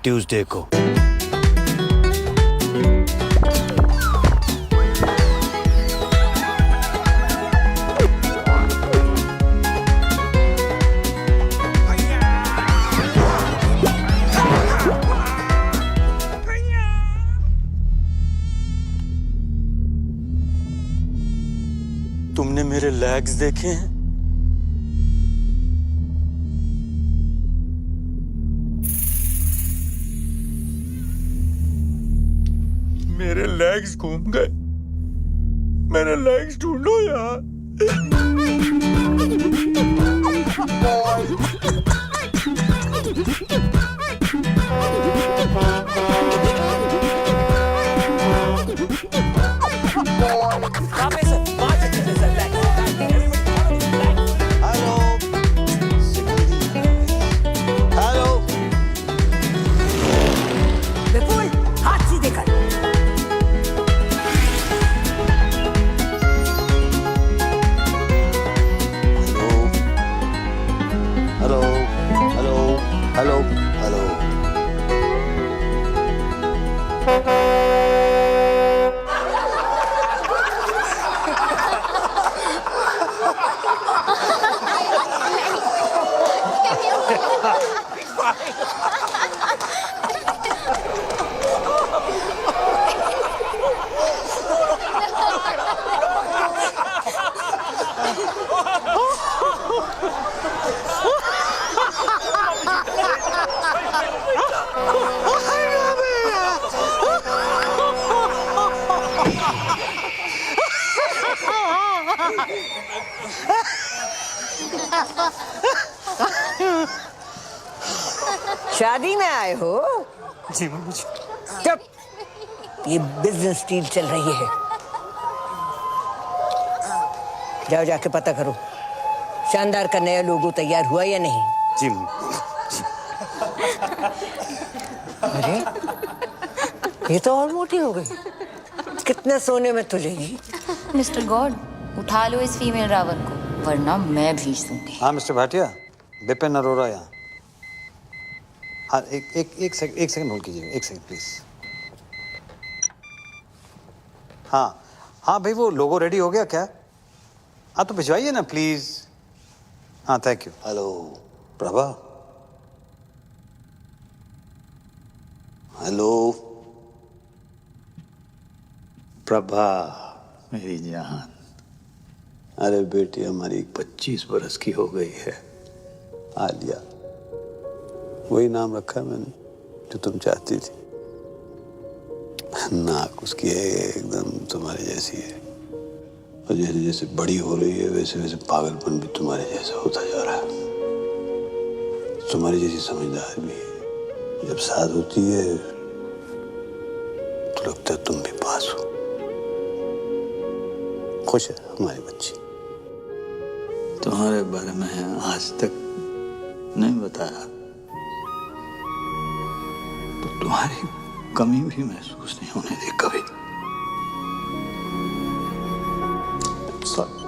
ट्यूसडे को तुमने मेरे लेग्स देखे हैं? मेरे लेग्स घूम गए। मेरे लेग्स ढूंढो यार। विपुल, हाथ सीधे कर। हेलो शादी में आए हो? जी मम्मी जी। चुप। ये बिजनेस डील चल रही है। जाओ जाके पता करो शानदार का नया लोगो तैयार हुआ या नहीं? जी अरे ये तो और मोटी हो गई। कितने सोने में तुलेगी? मिस्टर गॉड, उठा लो इस फीमेल रावण को, वरना मैं भेज दूंगी। हाँ मिस्टर भाटिया, बिपिन अरोड़ा यहाँ। हाँ एक सेकंड होल्ड कीजिए, एक सेकंड प्लीज। हाँ भाई, वो लोगो रेडी हो गया क्या? हाँ तो भिजवाइए ना प्लीज। हाँ thank you. Hello Prabha. Hello Prabha मेरी जान। अरे बेटी हमारी 25 बरस की हो गई है, आलिया। वही नाम रखा मैंने जो तुम चाहती थी। नाक उसकी है एकदम तुम्हारे जैसी है, और जैसे जैसे बड़ी हो रही है वैसे वैसे पागलपन भी तुम्हारे जैसा होता जा रहा है। तुम्हारी जैसी समझदार भी है। जब साथ होती है तो लगता है तुम भी पास हो। खुश है हमारी बच्ची। तुम्हारे बारे में आज तक नहीं बताया तो तुम्हारी कमी भी महसूस नहीं होने दी कभी। Sorry.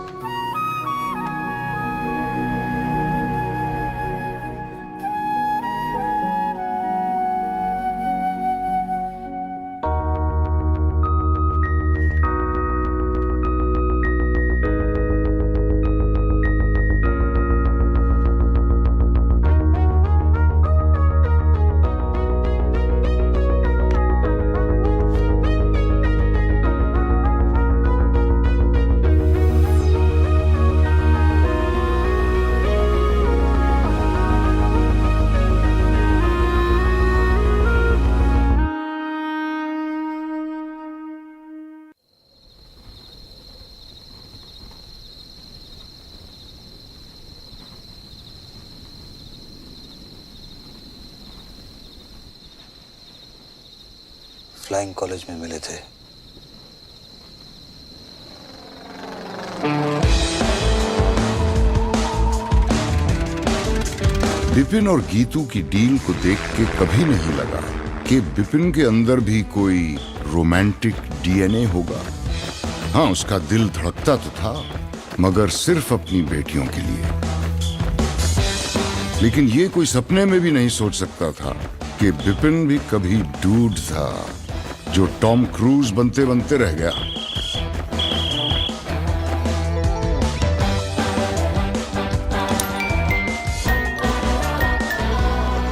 फ्लाइंग कॉलेज में मिले थे। बिपिन और गीतू की डील को देख के कभी नहीं लगा कि बिपिन के अंदर भी कोई रोमांटिक डीएनए होगा। हाँ, उसका दिल धड़कता तो था, मगर सिर्फ अपनी बेटियों के लिए। लेकिन ये कोई सपने में भी नहीं सोच सकता था कि बिपिन भी कभी डूड था जो टॉम क्रूज बनते बनते रह गया।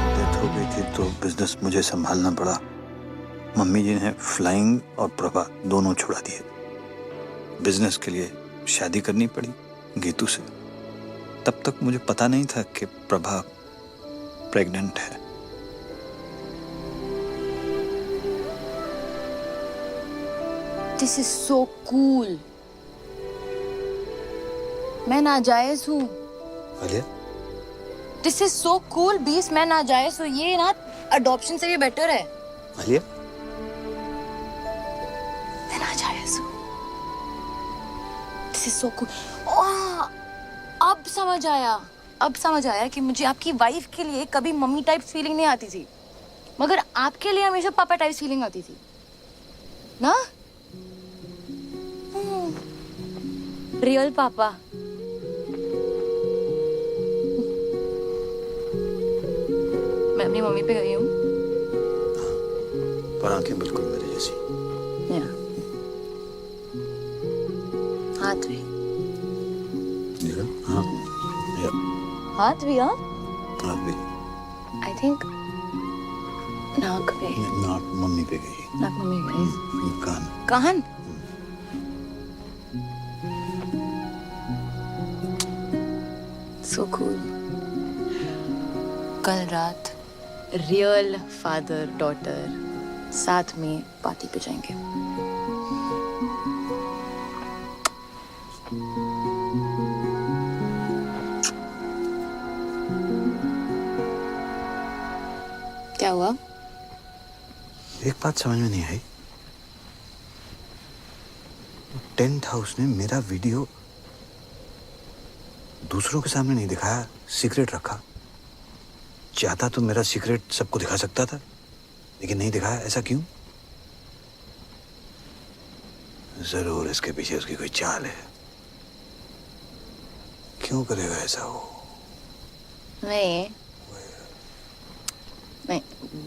डेथ हो गई थी तो बिजनेस मुझे संभालना पड़ा। मम्मी जी ने फ्लाइंग और प्रभा दोनों छुड़ा दिए। बिजनेस के लिए शादी करनी पड़ी गीतू से। तब तक मुझे पता नहीं था कि प्रभा प्रेग्नेंट है। This is so cool. मैं नाजायज हूँ। This is so cool. 20 मैं नाजायज हूँ। ये ना अडॉप्शन से भी बेटर है। आलिया, मैं नाजायज हूँ। This is so cool. अब समझ आया। अब समझ आया कि मुझे आपकी वाइफ के लिए कभी मम्मी टाइप फीलिंग नहीं आती थी, मगर आपके लिए हमेशा पापा टाइप फीलिंग आती थी ना। रियल पापा। मैं अपनी मम्मी पे गई हूँ। पर आंखें बिल्कुल मेरे जैसी। हाथ भी। हाँ, हाथ भी। हाँ, हाथ भी। आई थिंक नाक पे। नाक मम्मी पे गई। नाक मम्मी पे गई। कान। कान। So cool. कल रात रियल फादर डॉटर साथ में पार्टी पे जाएंगे। क्या हुआ? एक बात समझ में नहीं आई। टेंट हाउस ने मेरा वीडियो दूसरों के सामने नहीं दिखाया, सीक्रेट रखा। चाहता तो मेरा सीक्रेट सबको दिखा सकता था, लेकिन नहीं दिखाया। ऐसा क्यों? जरूर इसके पीछे उसकी कोई चाल है। क्यों करेगा ऐसा वो? नहीं,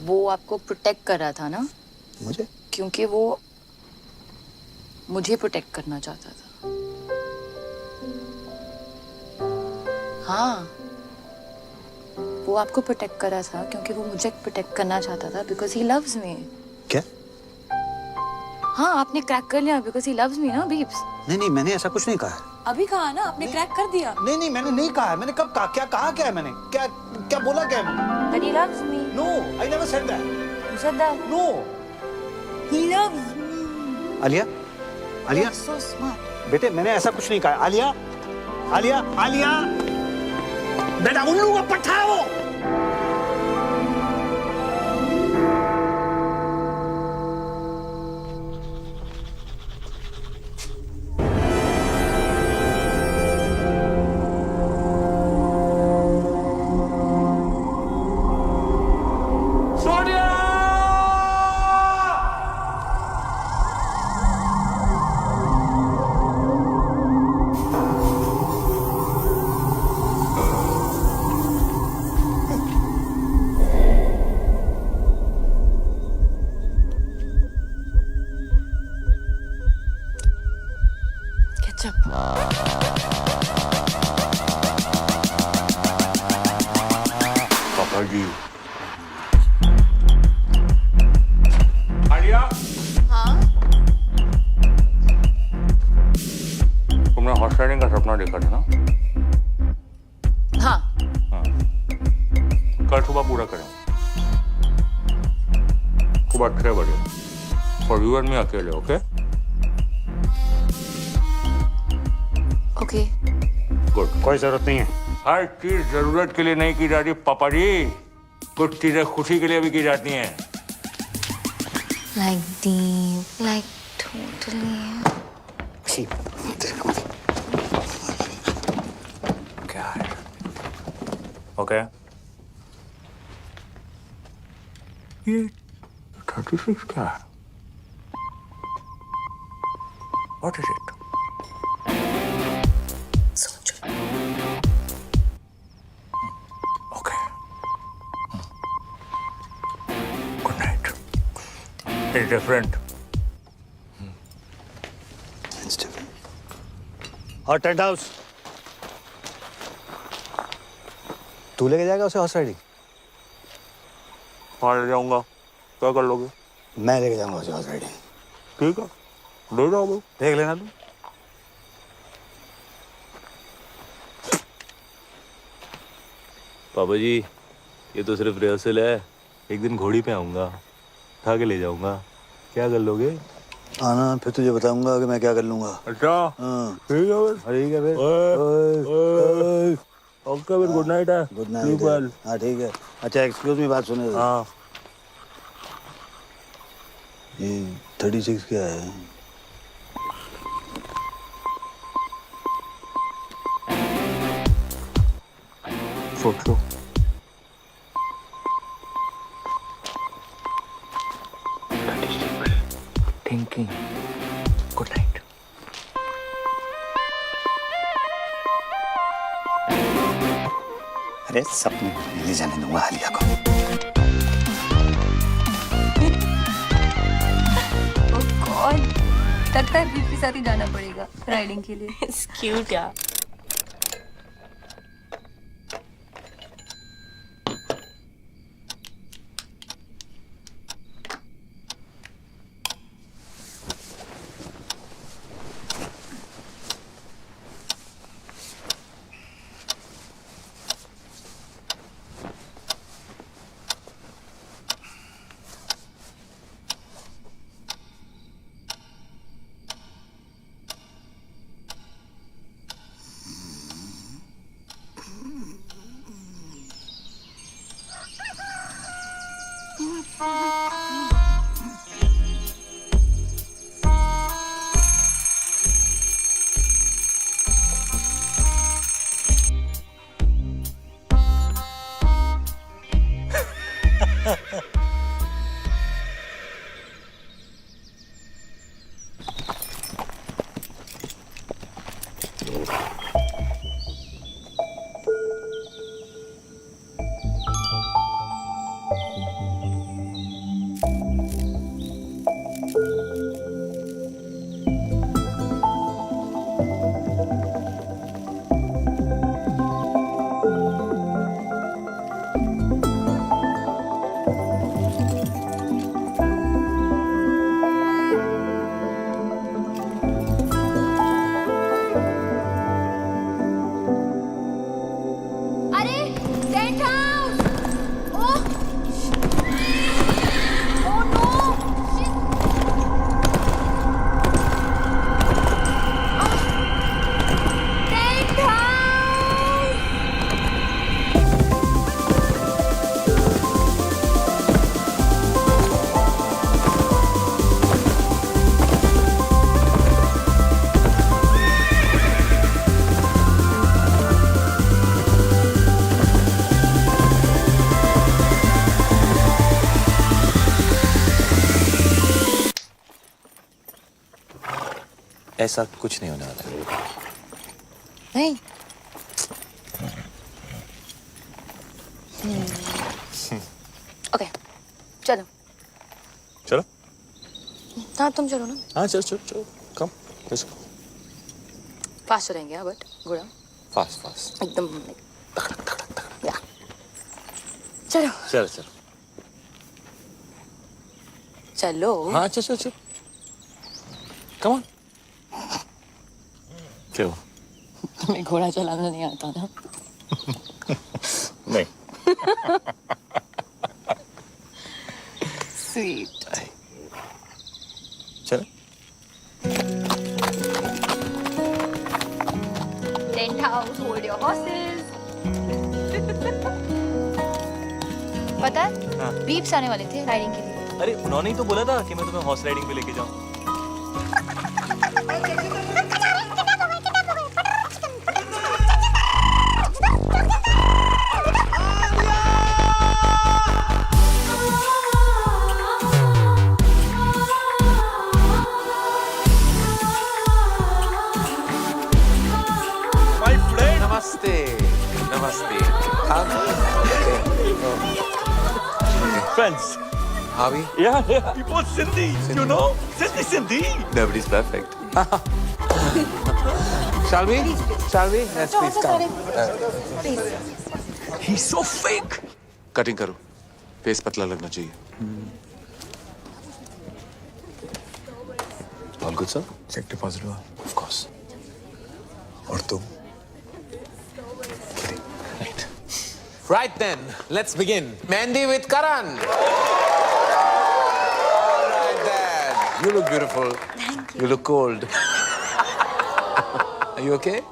वो आपको प्रोटेक्ट कर रहा था ना। मुझे? क्योंकि वो मुझे प्रोटेक्ट करना चाहता था। हाँ, वो आपको प्रोटेक्ट कर रहा था क्योंकि वो मुझे प्रोटेक्ट करना चाहता था, बिकॉज ही लव्स मी। क्या? हाँ, आपने क्रैक कर लिया बिकॉज ही लव्स मी ना बीब्स। नहीं, मैंने ऐसा कुछ नहीं कहा है। अभी कहा ना, आपने क्रैक कर दिया। नहीं, मैंने नहीं कहा है। मैंने कब कहा? क्या कहा? क्या है मैंने? क्या बोला? क्या है मैंने? That he loves me. No, I never said that. You said that. No. He loves me. Alia, You're so smart. बेटे मैंने ऐसा कुछ नहीं कहा। आलिया, बेटा उल्लू का पट्टा है वो। पापा जी। आलिया। हाँ? तुमने हॉर्स राइडिंग का सपना देखा था ना? हाँ। कल सुबह पूरा करें। सुबह 6 बजे। और यू एंड मी अकेले, ओके? ओके। गुड। कोई जरूरत नहीं है। हर चीज जरूरत के लिए नहीं की जाती पापा जी, कुछ चीजें खुशी के लिए भी की जाती हैं। Like deep, like totally. क्या है? ओके। ये 36 क्या है? What is it? It's different. It's different. और टेंट हाउस तू लेके जाएगा उसे हॉर्स राइडिंग? हाँ, ले जाऊंगा। क्या कर लोगे? मैं लेके जाऊंगा उसे हॉर्स राइडिंग। ठीक है, ले जाओ भाई। देख लेना तू। पापा जी, ये तो सिर्फ रिहर्सल है। एक दिन घोड़ी पे आऊंगा, उठा के ले जाऊंगा। क्या कर लोगे? आना, फिर तुझे बताऊंगा कि मैं क्या कर लूंगा। अच्छा। हाँ ठीक है फिर। ठीक है फिर। ओके फिर, गुड नाइट है। Good night. हाँ ठीक है। अच्छा एक्सक्यूज मी, बात सुने। हाँ। ये 36 क्या है? सोच लो। Thinking. Good night. अरे सपने ले जाने दूंगा आलिया को। Oh God, लगता है बीच के साथ ही जाना पड़ेगा राइडिंग के लिए। It's cute यार। ऐसा कुछ नहीं होने वाला है। नहीं। ओके, चलो। चलो। हाँ तुम चलो ना। हाँ चलो चलो चलो, कम, लेट्स गो। फास्ट रहेंगे हाँ, बट गुड़ा फास्ट फास्ट एकदम। या चलो चलो चलो। चलो। हाँ चलो चलो चलो, कम ऑन। क्या हुआ? तुम्हें घोड़ा चलाना नहीं आता ना? नहीं। स्वीट। चलो। Tent house, hold your horses. पता है? हाँ। बीप्स आने वाले थे राइडिंग के लिए। अरे उन्होंने ही तो बोला था कि मैं तुम्हें हॉर्स राइडिंग पे लेके जाऊं। My friend. नमस्ते नमस्ते। Friends. Harvey? Yeah, yeah. He was Sindhi. You know? Sindhi. Nobody's perfect. Shall we? Shall we? Let's please come. He's so fake. Cutting करो, फेस पतला लगना चाहिए। All good, sir? Check deposit हुआ? Of course. और तुम? Right then, let's begin. Mandy with Karan. All right then. You look beautiful. Thank You look cold. Are you okay?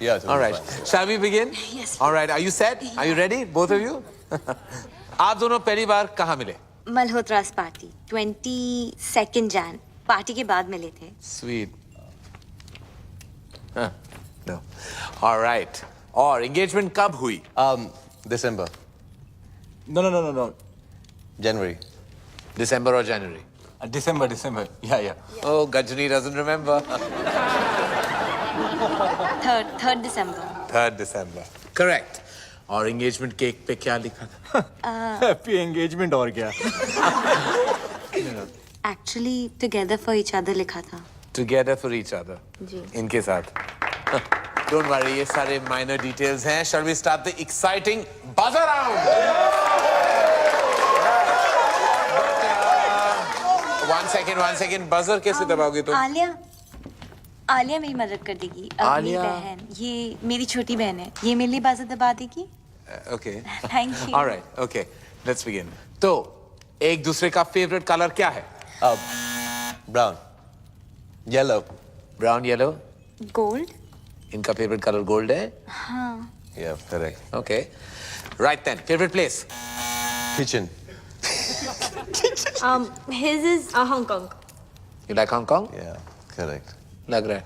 Yeah. All right. Shall we begin? Yes. All right. Are you set? Are you ready? Both of you? आप दोनों पहली बार कहाँ मिले? मल्होत्रास party 22 Jain party के बाद मिले थे। Sweet. Huh. No. All right. और engagement कब हुई? December. No. January. December or January? December. Yeah. Oh, Gajani doesn't remember. 3rd December। 3rd December. Correct. और engagement cake पे क्या लिखा था? Happy engagement और क्या? Actually together for each other लिखा था। Together for each other. जी। इनके साथ. Don't worry, ये सारे minor details हैं. Shall we start the exciting buzzer round? One second. Buzzer कैसे दबाओगे तुम? आलिया मेरी मदद कर देगी। अब मेरी आलिया? बहन, ये मेरी छोटी बहन है, ये मेरे लिए बाजू दबा देगी। Okay. Thank you। All right. Okay. Let's begin. तो एक दूसरे का favorite color क्या है? Brown. Yellow. Brown, yellow. Gold. इनका favorite color gold है? हाँ। Yeah, correct. Okay. Right then. Favorite place? Kitchen. His is Hong Kong। You like Hong Kong? Yeah, correct. लग रहा है.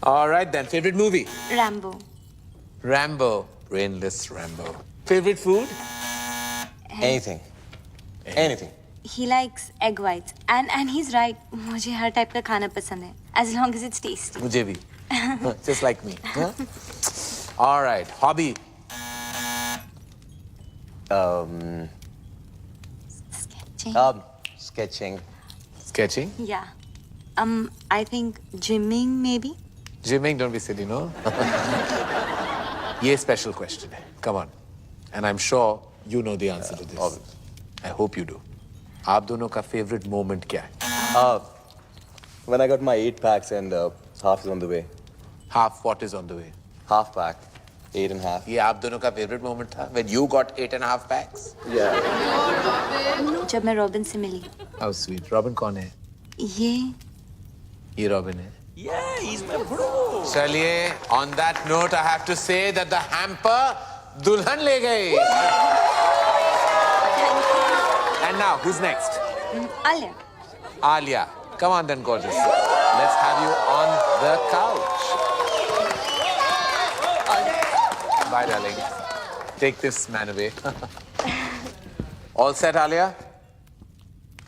All right then. Favorite movie? Rambo. Rambo. Brainless Rambo. Favorite food? Anything. Anything. He likes egg whites and he's right। मुझे हर type का खाना पसंद है as long as it's tasty। मुझे भी. Just like me. Huh? All right. Hobby? Sketching। Sketching? Yeah। I think gymming maybe। Gymming? Don't be silly, no? ये special question है. Come on. And I'm sure you know the answer to this. Obvious. I hope you do. आप दोनों का favorite moment क्या है? When I got my 8 packs and half is on the way. Half what is on the way? Half pack. 8.5. ये आप दोनों का favorite moment था? When you got 8.5 packs? Yeah. जब मैं रॉबिन से मिली। How sweet. Robin कौन है? ये Robin है. Yeah, he's my bro. चलिए, on that note, I have to say that the hamper दुल्हन ले गई. And now, who's next? Alia. Alia. Come on then, gorgeous. Let's have you on the couch. Bye, darling. Take this man away. All set, Alia?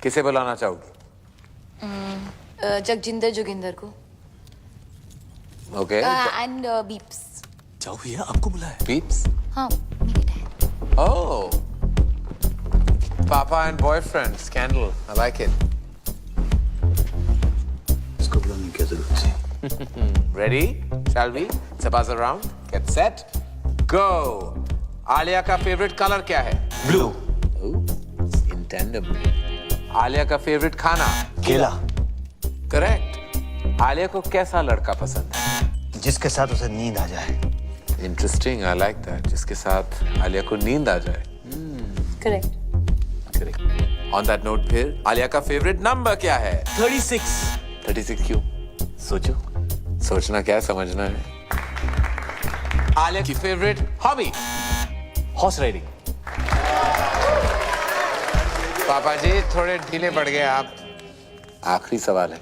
किसे बुलाना चाहोगी? जगजिंदर जोगिंदर को। Okay. And beeps. जाओ भैया, आपको बुलाया. Peeps. हाँ, मेरे dad. Oh. Papa and boyfriend scandal. I like it. इसको बुलाने की जरूरत थी. Ready? Shall we? Sabaz around. Get set. Go. Alia का favorite color क्या है? Blue. Oh, in tandem. Alia का favorite खाना? केला. Correct. आलिया को कैसा लड़का पसंद है? जिसके साथ उसे नींद आ जाए. Interesting. I like that. जिसके साथ आलिया को नींद आ जाए. Correct. Correct. On that note फिर आलिया का favorite number क्या है? 36. 36 क्यों? सोचो. सोचना क्या है, समझना है. आलिया की favorite hobby? Horse riding. पापा जी थोड़े ढीले पड़ गए आप. आखिरी सवाल है.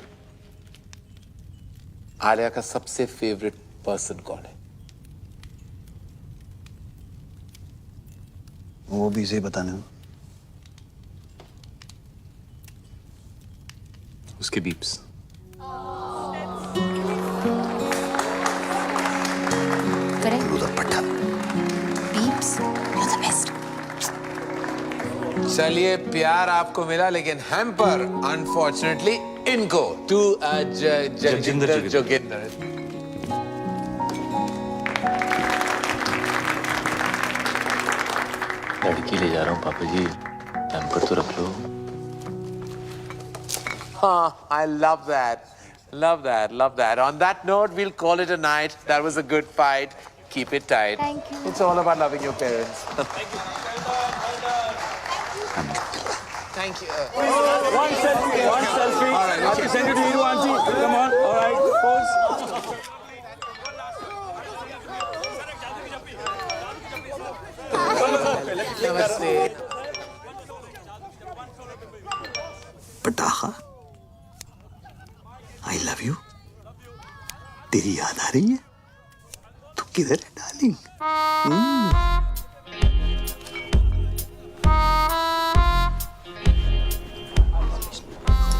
आलिया का सबसे फेवरेट पर्सन कौन है? वो भी इसे बताने हो. उसके बीप्स. करेक्ट. उधर पट्टा. Beeps. You are the best. चलिए प्यार आपको मिला लेकिन हैम्पर अनफॉर्चुनेटली इनको. टू जगजिंदर जोगिंदर. लड़की ले जा रहा हूँ पापा जी, पैम्पर तो रख लो. हाँ, I love that. Love that. Love that. On that note, we'll call it a night. That was a good fight. Keep it tight. Thank you. It's all about loving your parents. Thank you. One selfie. All right, I have to send it to you, auntie. Come on. All right. Pose. Namaste. पटाखा. आई love you. तेरी याद आ रही है? तू किधर है darling?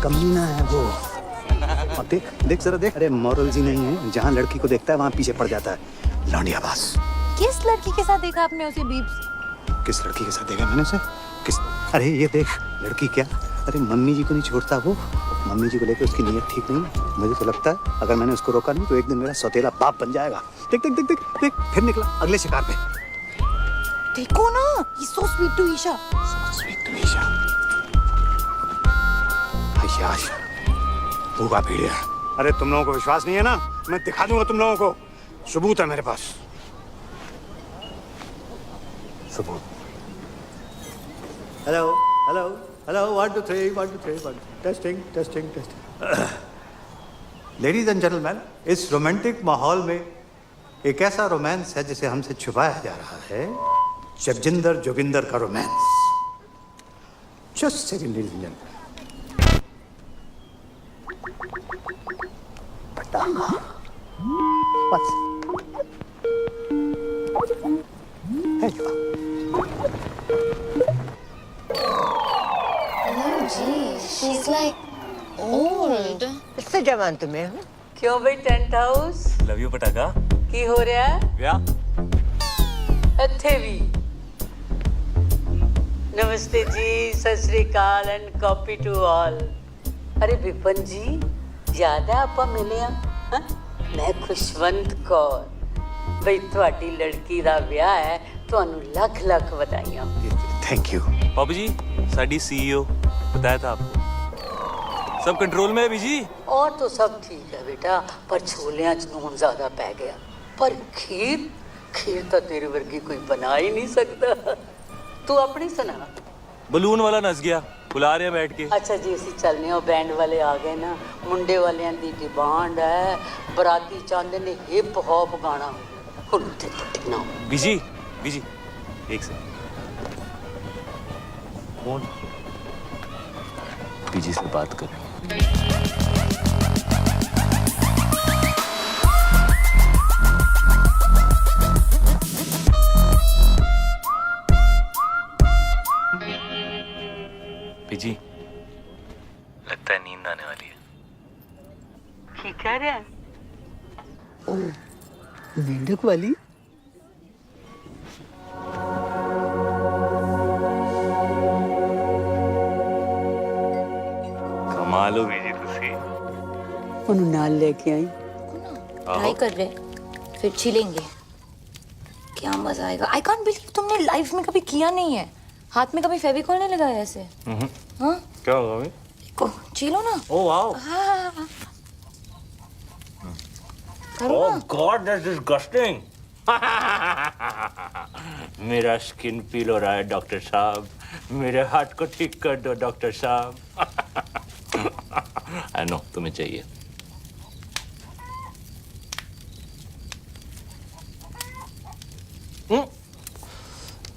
कमीना है वो. और देख देख जरा देख. अरे मॉरल्स ही नहीं है. जहाँ लड़की को देखता है वहाँ पीछे पड़ जाता है. लौंडिया बास. किस लड़की के साथ देखा आपने उसे बीप्स? किस लड़की के साथ देखा मैंने उसे? किस? अरे ये देख लड़की क्या. अरे मम्मी जी को नहीं छोड़ता वो. मम्मी जी को लेकर उसकी नीयत ठीक नहीं है. मुझे तो लगता है अगर मैंने उसको रोका नहीं तो एक दिन मेरा सौतेला बाप बन जाएगा. देख देख देख देख देख फिर निकला अगले शिकार पे. देखो ना, he's so sweet to Isha. Sweet to Isha. आयाश होगा भेड़िया. अरे तुम लोगों को विश्वास नहीं है ना? मैं दिखा दूंगा तुम लोगों को. सबूत है मेरे पास. सबूत. Hello hello hello. 1 2 3 1 2 3 1. Testing testing testing. Ladies and gentleman, इस रोमांटिक माहौल में एक ऐसा रोमांस है जिसे हमसे छुपाया जा रहा है. जगजिंदर जोगिंदर का romance. Just second ladies and gentleman. पटाखा. बस. है जो. She's like old. इससे जवान तुम्हें हूँ. क्यों भाई टेंट हाउस लव यू पटाखा. की हो रहा है? क्या? ਇੱਥੇ ਵੀ. नमस्ते जी, सत श्री अकाल एंड कॉपी टू ऑल. अरे विपन जी, याद है ਆਪਾਂ ਮਿਲੇ ਆ? ਮੈਂ ਖੁਸ਼ਵੰਤ ਕੌਰ. ਬਈ ਤੁਹਾਡੀ ਲੜਕੀ ਦਾ ਵਿਆਹ ਹੈ. ਤੁਹਾਨੂੰ ਲੱਖ ਲੱਖ ਵਧਾਈਆਂ. Thank you. पापा जी, साडी सीईओ बताया था आपको. सब कंट्रोल में है बीजी. और तो सब ठीक है बेटा, पर छोलियां च नून ज्यादा पै गया. पर खीर खीर तो तेरे वर्गी कोई बना ही नहीं सकता. तू अपनी सुना. बलून वाला नस गया. बुला रहे हैं बैठ के. अच्छा जी, ਅਸੀਂ ਚੱਲਨੇ ਆ. बैंड वाले आ गए ना. मुंडे वालियां दी डिमांड है. बराती चाहते ने हिप हॉप गाना. ਹੁਣ ਤੇ ਪੱਟੀ ना. बीजी बीजी एक सेकंड. कौन? बीजी से बात कर रही है. बीजी लगता है नींद आने वाली है. की कह रहा है? मेंढक वाली? कमाल हो बीजी तुसी। ਉਹਨੂੰ ਨਾਲ ਲੈ ਕੇ आई। ट्राई कर रहे फिर छिलेंगे। क्या मजा आएगा। आई कांट बिलीव तुमने लाइफ में कभी किया नहीं है। हाथ में कभी फेविकॉल नहीं लगाया ऐसे। हाँ क्या होगा भाई? को छिलो ना। Oh wow. हाँ करो ओह ना। God that's disgusting. मेरा स्किन पील हो रहा है डॉक्टर साहब। मेरे हार्ट को ठीक कर दो डॉक्टर साहब। आई नो तुम्हें चाहिए।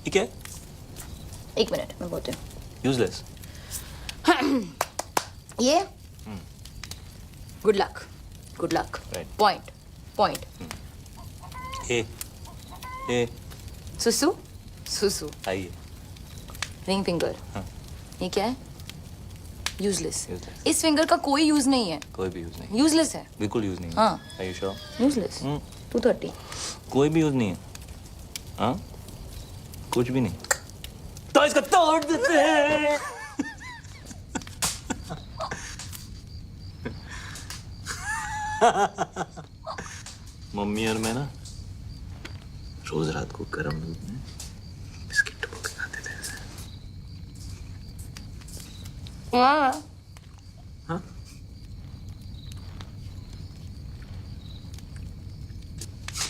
ठीक है। एक मिनट मैं बोलती हूँ। यूजलेस। ये good luck good luck. Right. Point point. ए सुसु सुसु। आइए। Ring finger. हाँ। ये क्या है? यूजलेस। Useless. इस फिंगर का कोई यूज नहीं है। कोई भी यूज नहीं। यूजलेस है। बिल्कुल यूज नहीं। हाँ। Are you sure? यूजलेस। 230। कोई भी यूज नहीं है। हाँ? कुछ भी नहीं। तो इसको तोड़ देते हैं। मम्मी और मैं ना रोज रात को गर्म दूध में बिस्किट डुबो के खाते थे ऐसे। हाँ। हाँ?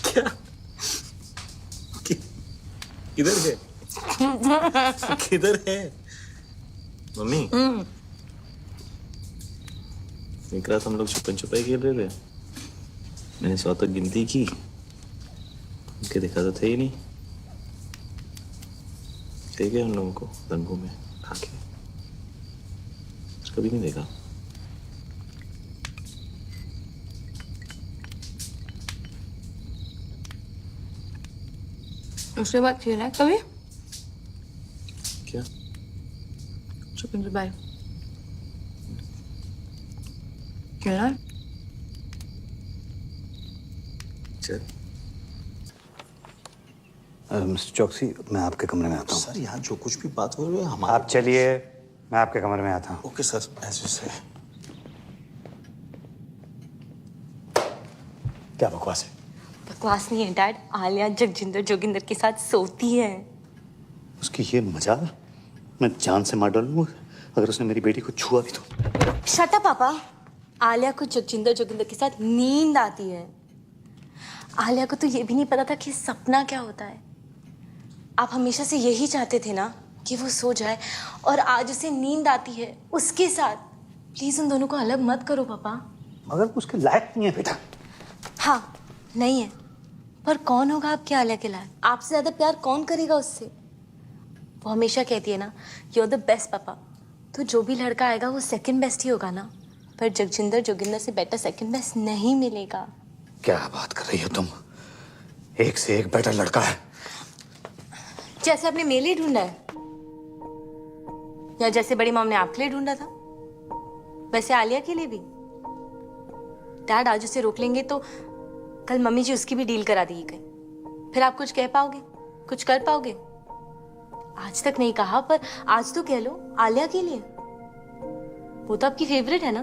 क्या? किधर है? किधर है? मम्मी एक रात हम लोग छुपन छुपाई खेल रहे थे। मैंने 100 तक गिनती की। उनके देखा तो थे ही नहीं। ठीक है उन लोगों को रंगों में खा के कभी नहीं देखा। उसके बाद खेला है कभी? क्या? छुपन छुपाई खेला है? चल। मिस्टर चौकसी, मैं आपके कमरे में आता हूँ। सर यहाँ जो कुछ भी बात हो रही है हमारे। आप चलिए, मैं आपके कमरे में आता हूँ। ओके सर, ऐसे से। क्या बकवास है? बकवास नहीं है डैड। आलिया जगजिंदर जोगिंदर के साथ सोती है। उसकी ये मजाल मैं जान से मार डालूंगा अगर उसने मेरी बेटी को छुआ भी तो। शट अप पापा। आलिया को जगजिंदर जोगिंदर के साथ नींद आती है। आलिया को तो ये भी नहीं पता था कि सपना क्या होता है। आप हमेशा से यही चाहते थे ना कि वो सो जाए, और आज उसे नींद आती है उसके साथ। प्लीज उन दोनों को अलग मत करो पापा। मगर उसके लायक नहीं है बेटा। हाँ नहीं है, पर कौन होगा आपके आलिया के लायक? आपसे ज्यादा प्यार कौन करेगा उससे? वो हमेशा कहती है ना, यू आर द बेस्ट पापा। तो जो भी लड़का आएगा वो सेकंड बेस्ट ही होगा ना। पर जगजिंदर जोगिंदर से बेटर सेकंड बेस्ट नहीं मिलेगा। क्या बात कर रही हो तुम? एक से एक बेटर लड़का है। जैसे आपने मेरे लिए ढूंढा है, या जैसे बड़ी मॉम ने आपके लिए ढूंढा था, वैसे आलिया के लिए भी। डैड आज उसे रोक लेंगे तो कल मम्मी जी उसकी भी डील करा देगी कहीं। फिर आप कुछ कह पाओगे, कुछ कर पाओगे? आज तक नहीं कहा, पर आज तो कह लो आलिया के लिए। वो तो आपकी फेवरेट है ना।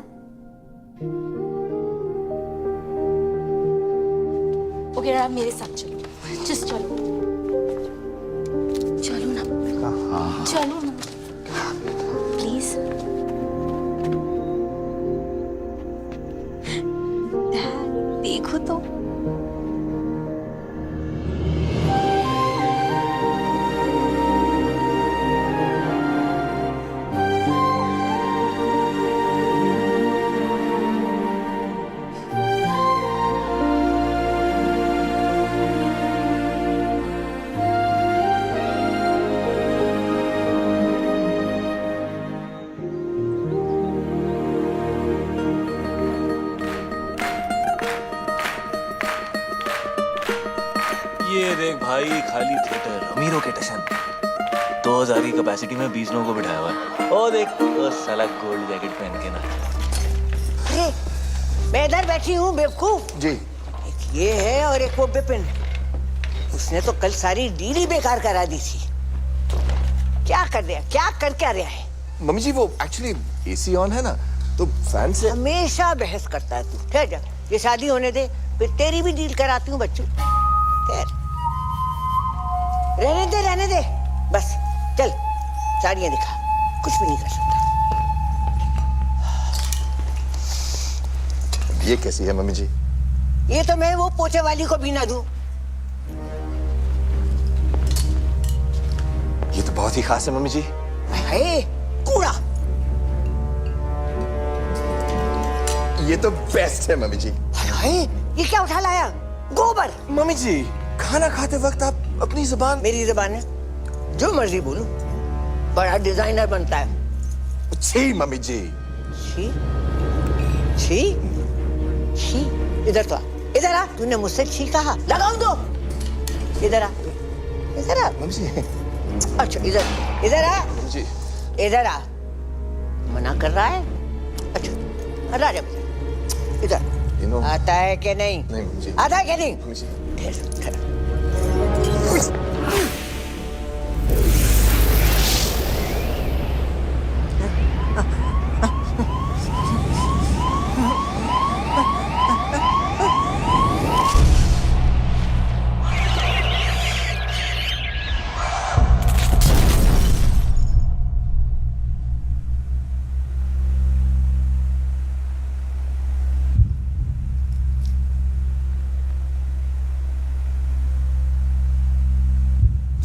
ओके आप मेरे साथ चलो, जस्ट चलो। चलो ना, चलो ना प्लीज। देखो तो ये देख भाई, खाली थिएटर, अमीरों के टशन। 2000 की कैपेसिटी में 20 लोगों को बिठाया हुआ है। ओ देख वो साला गोल्ड जैकेट पहन के ना। अरे मैं इधर बैठी हूँ बेवकूफ। जी। ये है और एक वो बिपिन, उसने तो कल सारी डील ही बेकार करा दी थी। क्या कर रहा, क्या कर क्या रहा है? मम्मी जी वो एक्चुअली एसी ऑन है ना, तो फैन से। हमेशा बहस करता है तू। ठहर जा, ये शादी होने दे, फिर तेरी भी डील कराती हूँ बच्चों। ठहर, रहने दे, बस चल साड़ियाँ दिखा, कुछ भी नहीं कर सकता। ये कैसी है मम्मी जी? ये तो मैं वो पोछे वाली को भी ना दूं। ये तो बहुत ही खास है मम्मी जी। हाय, कूड़ा। ये तो बेस्ट है मम्मी जी। हाय, ये क्या उठा लाया? गोबर। मम्मी जी खाना खाते वक्त आप अपनी जुबान। मेरी जुबान है, जो मर्जी बोलूं। बड़ा डिजाइनर बनता है। छी मम्मी जी। छी छी छी, इधर तो आ, इधर आ। तूने मुझसे छी कहा, लगाऊं दो। इधर आ, इधर आ मम्मी जी। अच्छा इधर आ मम्मी जी। इधर आ। मना कर रहा है? अच्छा हटा जा, इधर। आता है कि नहीं? नहीं मम्मी जी। आता है कि नहीं? मम्मी जी।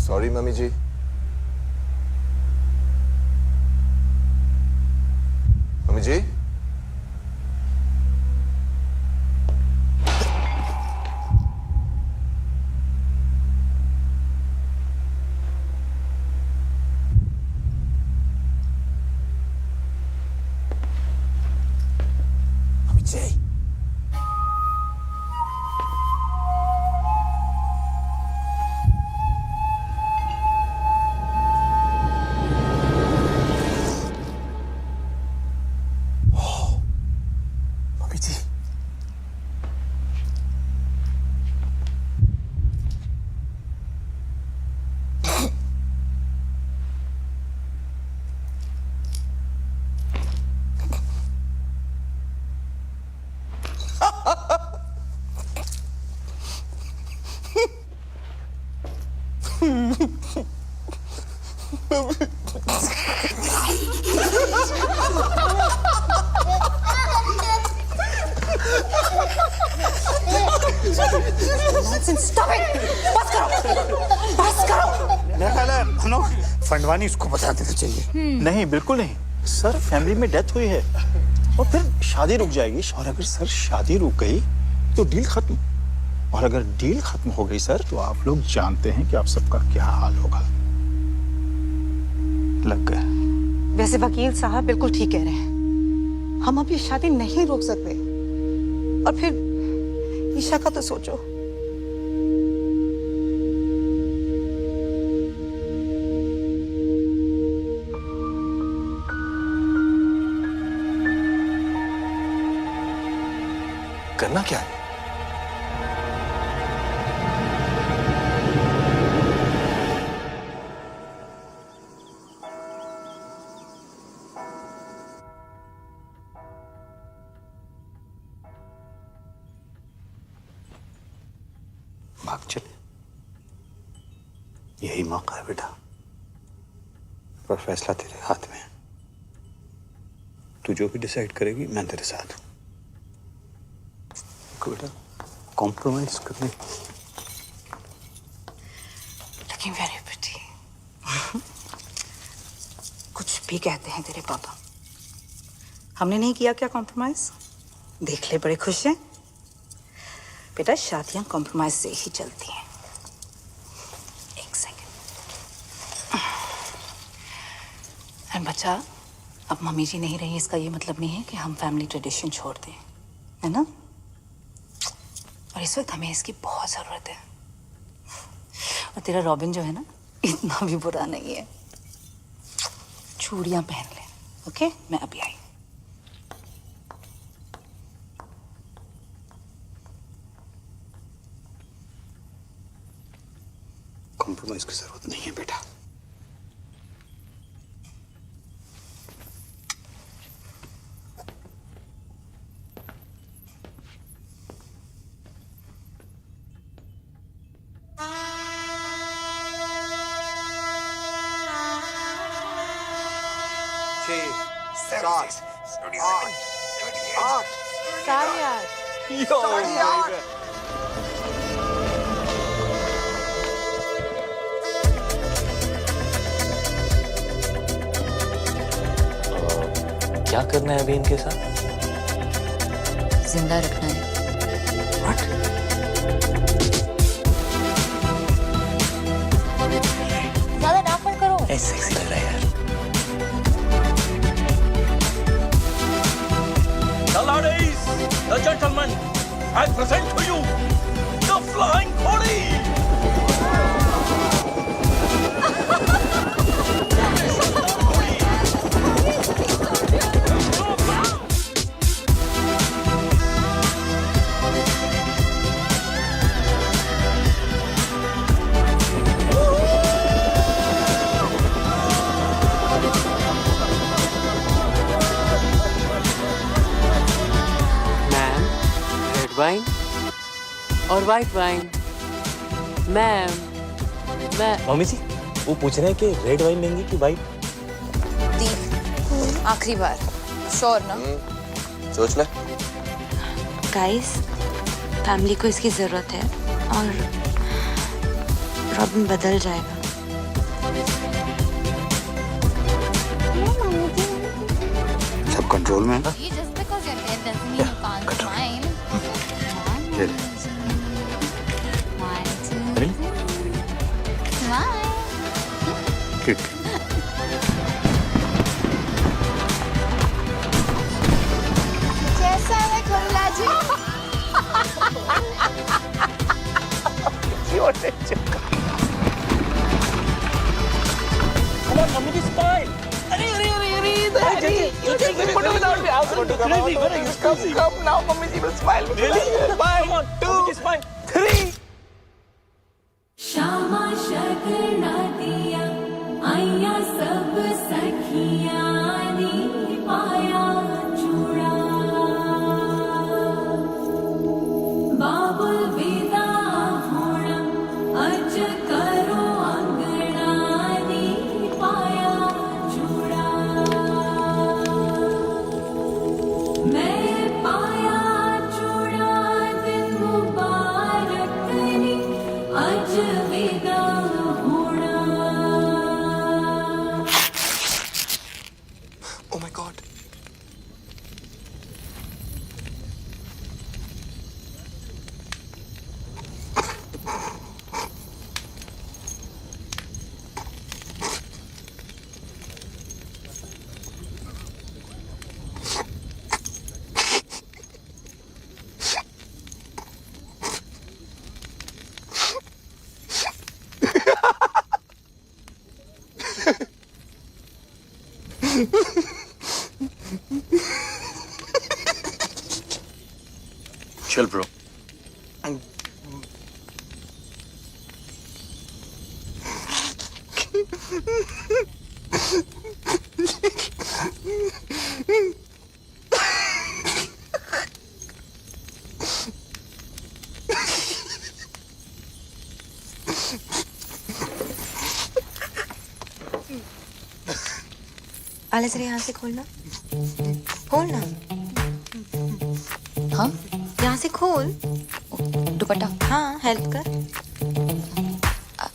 सॉरी मम्मी जी। मम्मी जी। मम्मी जी। फंडवानी इसको बता देना चाहिए। नहीं बिल्कुल नहीं सर, फैमिली में डेथ हुई है और फिर शादी रुक जाएगी। और अगर सर शादी रुक गई तो डील खत्म, और अगर डील खत्म हो गई सर तो आप लोग जानते हैं कि आप सबका क्या हाल होगा। लग गए। वैसे वकील साहब बिल्कुल ठीक कह रहे हैं, हम अब ये शादी नहीं रोक सकते। और फिर ईशा का तो सोचो। करना क्या है? भाग चले, यही मौका है बेटा, पर फैसला तेरे हाथ में है। तू जो भी डिसाइड करेगी मैं तेरे साथ हूं। बेटा कॉम्प्रोमाइज करने। Looking very pretty. कुछ भी कहते हैं तेरे पापा, हमने नहीं किया क्या कॉम्प्रोमाइज? देख ले, बड़े खुश हैं। बेटा शादियां कॉम्प्रोमाइज से ही चलती हैं। एक सेकंड। और बच्चा, अब मम्मी जी नहीं रही, इसका ये मतलब नहीं है कि हम फैमिली ट्रेडिशन छोड़ दें, है ना? और इस वक्त हमें इसकी बहुत जरूरत है। और तेरा रॉबिन जो है ना, इतना भी बुरा नहीं है। चूड़ियां पहन ले, ओके? मैं अभी आई। कॉम्प्रोमाइज की जरूरत नहीं है बेटा। क्या करना है अभी इनके साथ? जिंदा रखना है। ज्यादा नाक मत करो। सेक्सी लग रहा है यार। The ladies, the gentlemen, I present to you the Flying Khodi. Wine और वाइट वाइन। मैम मम्मी जी वो पूछ रहे हैं कि रेड वाइन लेंगी कि वाइट? दी आखिरी बार, श्योर ना? सोच ले। गाइस, फैमिली को इसकी जरूरत है और रॉबिन बदल जाएगा। सब कंट्रोल में है? ठीक। कैसा है कमला जी? श्यामा शगना दिया आया सब सखियां नी पाया चूड़ा बाबुल विदा होना अज करो अंगना नी पाया चूड़ा मैं पाया चूड़ा दिन मुबारक नी अज विदा होना। Oh my God. चल ब्रो। आले जरा यहाँ से खोलना, खोलना। हाँ, यहाँ से खोल। दुपट्टा। हाँ, हेल्प कर।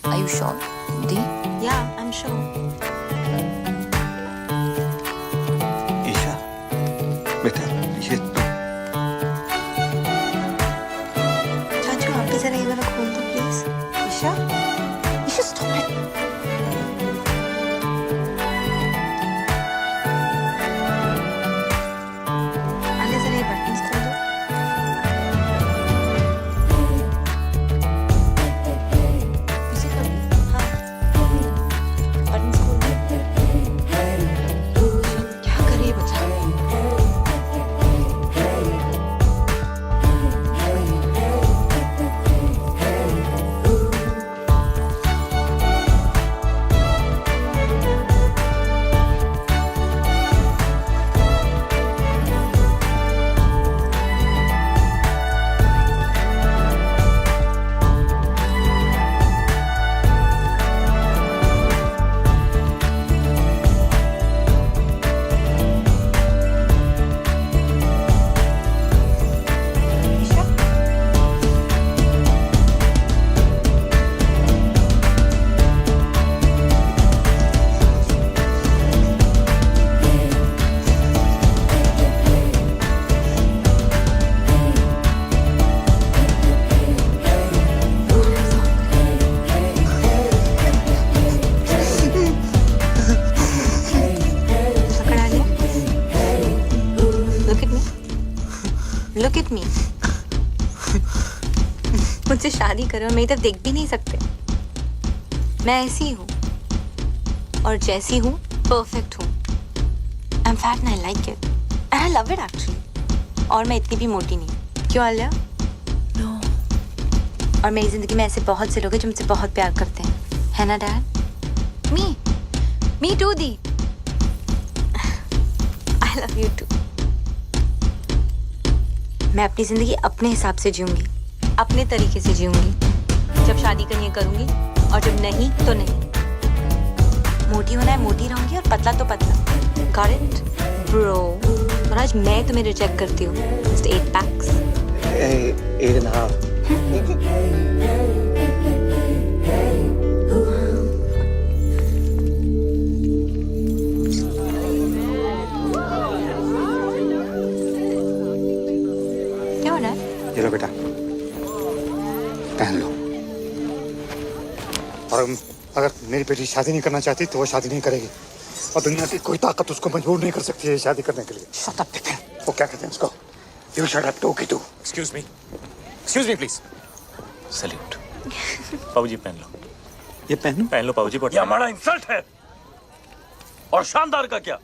Are you sure? The? Yeah, I'm sure. Isha बेटा ये तो चाचू आप भी जरा ये वाला खोल दो please. Isha, Isha stop it. आले जरा ये buttons खोल दो। पीछे कर दो। हाँ, buttons खोल दो। क्या कर रही है बच्चा? With me. मुझसे शादी करो, मेरी तरफ देख भी नहीं सकते। मैं ऐसी हूँ और जैसी हूँ परफेक्ट हूँ। I am fat and I like it and I love it actually. और मैं इतनी भी मोटी नहीं। क्यों आलिया? नो। और मेरी जिंदगी में ऐसे बहुत से लोग हैं जो मुझसे बहुत प्यार करते हैं, है ना डैड? मी टू दी। I love you too. मैं अपनी जिंदगी अपने हिसाब से जीऊंगी, अपने तरीके से जीऊंगी। जब शादी करनी है करूंगी और जब नहीं तो नहीं। मोटी होना है मोटी रहूंगी और पतला तो पतला। Got it bro? और आज मैं तुम्हें रिजेक्ट करती हूँ। Just 8 PACS. 8.5। क्या हो रहा है? ये लो बेटा, पहन लो। और अगर मेरी बेटी शादी नहीं करना चाहती तो वो शादी नहीं करेगी, और दुनिया की कोई ताकत उसको मजबूर नहीं कर सकती है शादी करने के लिए। Shut up Vipin. वो क्या कहते हैं उसको? यू शट अप टू की too. Excuse me please. Salute. बाबूजी पहन लो। ये पहन लो बाबूजी। ये हमारा इंसल्ट है। और शानदार का क्या?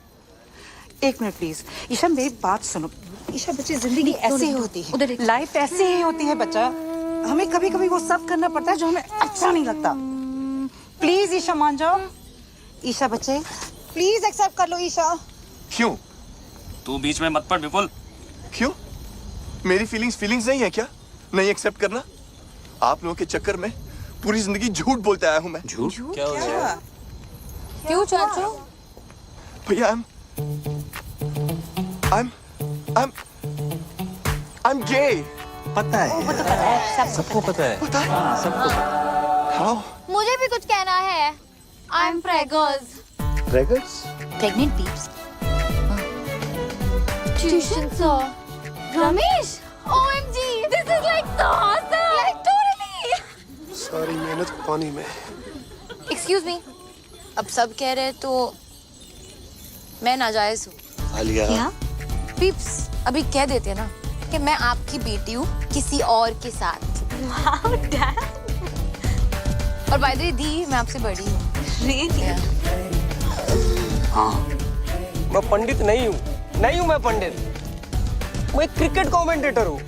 एक मिनट प्लीज। ईशा मेरी बात सुनो। ईशा बच्चे जिंदगी ऐसे ही होती है, लाइफ ऐसे ही होती है बच्चा। हमें कभी कभी वो सब करना पड़ता है जो हमें अच्छा नहीं लगता। प्लीज ईशा मान जाओ। ईशा बच्चे प्लीज एक्सेप्ट कर लो ईशा। क्यों? तू बीच में मत पड़ विपुल। क्यों? मेरी फीलिंग्स नहीं है क्या? नहीं एक्सेप्ट करना? आप लोगों के चक्कर में पूरी जिंदगी झूठ बोलते आया हूं मैं। झूठ? क्या हो गया? क्यों चाचू? भैया I'm gay। पता है। वो तो पता है, सबको पता है। पता है? सबको पता How? मुझे भी कुछ कहना है। I am preggers. है। Preggers? Pregnant peeps. Tuition sir Ramesh. OMG, this is like so awesome. Like totally. सारी मेहनत पानी में। एक्सक्यूज मी, अब सब कह रहे हैं तो मैं नाजायज हूँ। आलिया। क्या? पीप्स अभी कह देते हैं ना कि मैं आपकी बेटी हूँ किसी और के साथ। Wow dad. और बाय द वे दी, मैं आपसे बड़ी हूँ। रियली? हाँ। मैं पंडित नहीं हूँ मैं पंडित। मैं एक क्रिकेट कमेंटेटर हूँ।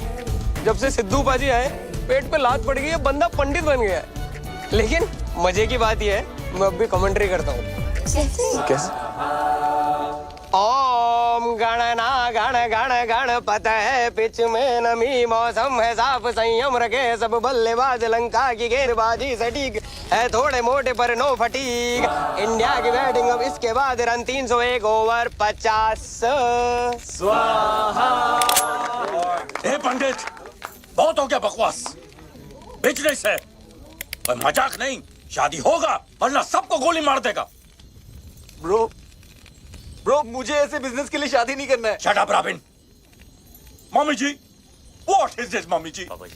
जब से सिद्धू पाजी आए पेट पे लात पड़ गई है, बंदा पंडित बन गया है। लेकिन मजे की बात यह है मैं अब भी कमेंट्री करता हूँ। कैसे? ओम गणना गण गण गणपत है पिच में नमी मौसम है साफ संयम रखे सब बल्लेबाज लंका की गेंदबाजी सटीक है थोड़े मोटे पर नो फटीक। इंडिया की बैटिंग अब इसके बाद रन 301 ओवर 50। स्वाहा। ए पंडित, बहुत हो गया बकवास। बिजनेस है और मजाक नहीं। शादी होगा वरना सबको गोली मार देगा। ब्रो मुझे ऐसे बिजनेस के लिए शादी नहीं करना है। Shut up Robin. Mummy ji, what is this mummy ji? Papa ji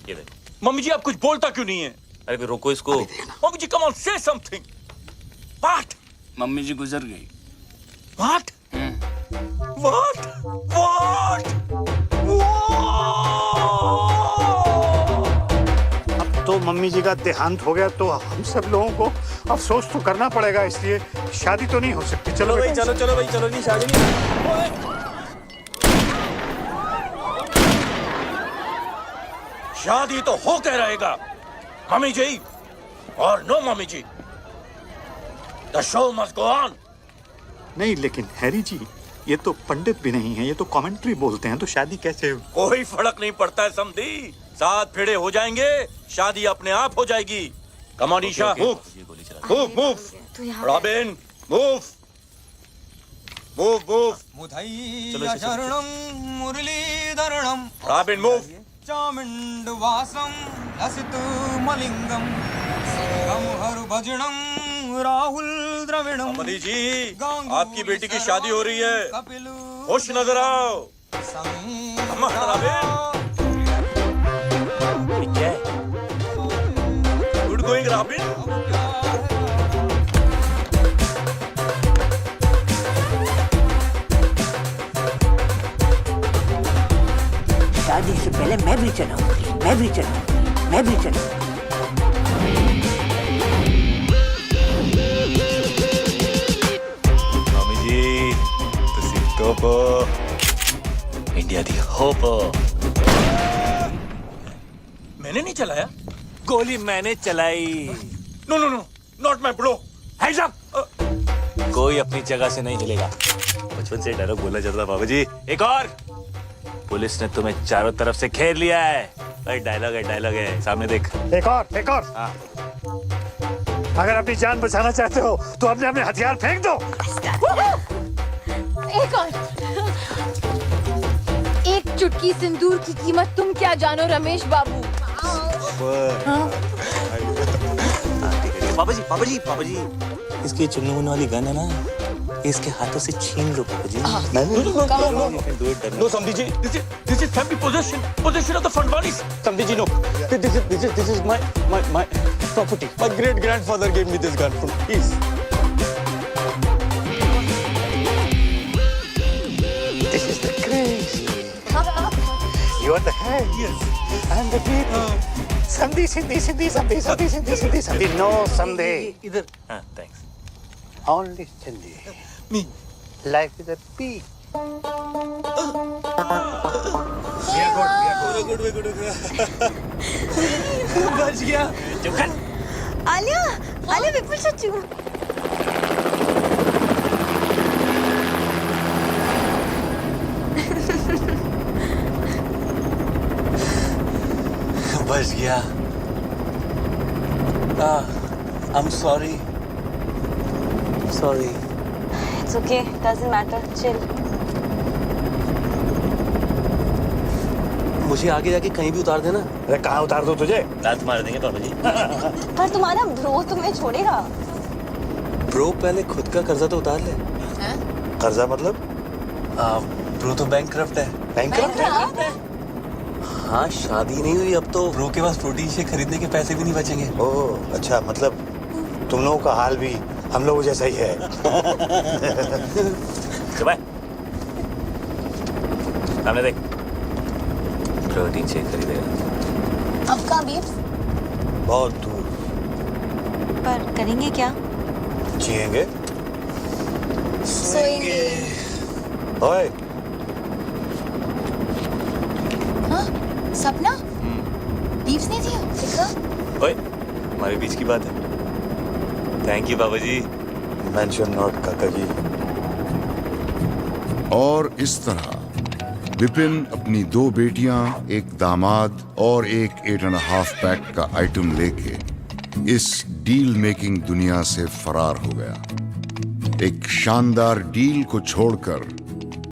ये देखो। मम्मी जी आप कुछ बोलता क्यों नहीं है? अरे फिर रोको इसको। Mummy ji come on say something. What? Mummy ji गुजर गई। व्हाट? व्हाट? व्हाट? अब तो मम्मी जी का देहांत हो गया तो हम सब लोगों को अफसोस तो करना पड़ेगा, इसलिए शादी तो नहीं हो सकती। चलो भाई, चलो भाई चलो। नहीं शादी नहीं। शादी तो होके रहेगा मम्मी जी और no mummy ji. The show must go on. नहीं लेकिन हैरी जी, ये तो पंडित भी नहीं है, ये तो कमेंट्री बोलते हैं, तो शादी कैसे? कोई फर्क नहीं पड़ता है समधी। 7 फेरे हो जाएंगे, शादी अपने आप हो जाएगी। Come on Isha, move. Robin move. Muttiah शरणम मुरलीधरणम रॉबिन मूव। चामुंड वासम लसित मलिंगम संगम हर भजनम राहुल द्रविणम। समधी जी, आपकी बेटी की शादी हो रही है, खुश नजर आओ। क्या है? Good going robin. चलाऊंगी, मैं भी चलाऊंगी, मैं भी चलाऊंगी। मम्मी जी तुसी टोपो इंडिया दी होपो। मैंने नहीं चलाया। गोली मैंने चलाई। No no no, not my bro. Hands up. कोई अपनी जगह से नहीं हिलेगा। बचपन से डायलॉग बोलना चाहता था बाबा जी। एक और। पुलिस ने तुम्हें चारों तरफ से घेर लिया है। भाई डायलॉग है सामने देख। एक और। हाँ। अगर अपनी जान बचाना चाहते हो तो अपने अपने हथियार फेंक दो। एक और। एक चुटकी सिंदूर की कीमत तुम क्या जानो रमेश बाबू। बाबा जी इसकी चुनने मुन्ने वाली गन है ना, इसके हाथों से छीन लो बाबा जी। नो समधी जी, this is family possession of the Fadwanis. समधी जी, no. This is my property. My great grandfather gave me this gun. Please. This is the crazy. You are the head. Yes. And the people. Sandhi. No Sandhi. इधर। हाँ, thanks. Only Sandhi. Me. Life is a P. बच गया। आलिया विपुल चच्चू। बच गया। I'm sorry. It's okay, doesn't matter, chill. मुझे आगे जाके कहीं भी उतार देना। अरे कहाँ उतार दो तुझे? लात मार देंगे बाबा जी। पर तुम्हारा ब्रो तुम्हें छोड़ेगा। ब्रो पहले खुद का कर्जा तो उतार ले। कर्जा मतलब? ब्रो तो बैंकक्रप्ट है। बैंकक्रप्ट है? हाँ, शादी नहीं हुई अब तो ब्रो के पास प्रोटीन शेक खरीदने के पैसे भी नहीं बचेंगे। ओह अच्छा, मतलब तुम लोगों का हाल भी हम लोगों जैसा ही है। सामने देख। प्रोटीन शेक खरीदेगा। अब कहाँ बीफ? बहुत दूर। पर करेंगे क्या? जिएंगे। सोएंगे। ओए। हाँ? सपना? बीफ नहीं दिया? दिखा? ओए, हमारे बीच की बात है। Thank you Baba ji. Mention not काका जी। और इस तरह विपिन अपनी 2 बेटियां, एक दामाद और एक 8.5 पैक का आइटम लेके इस डील मेकिंग दुनिया से फरार हो गया। एक शानदार डील को छोड़कर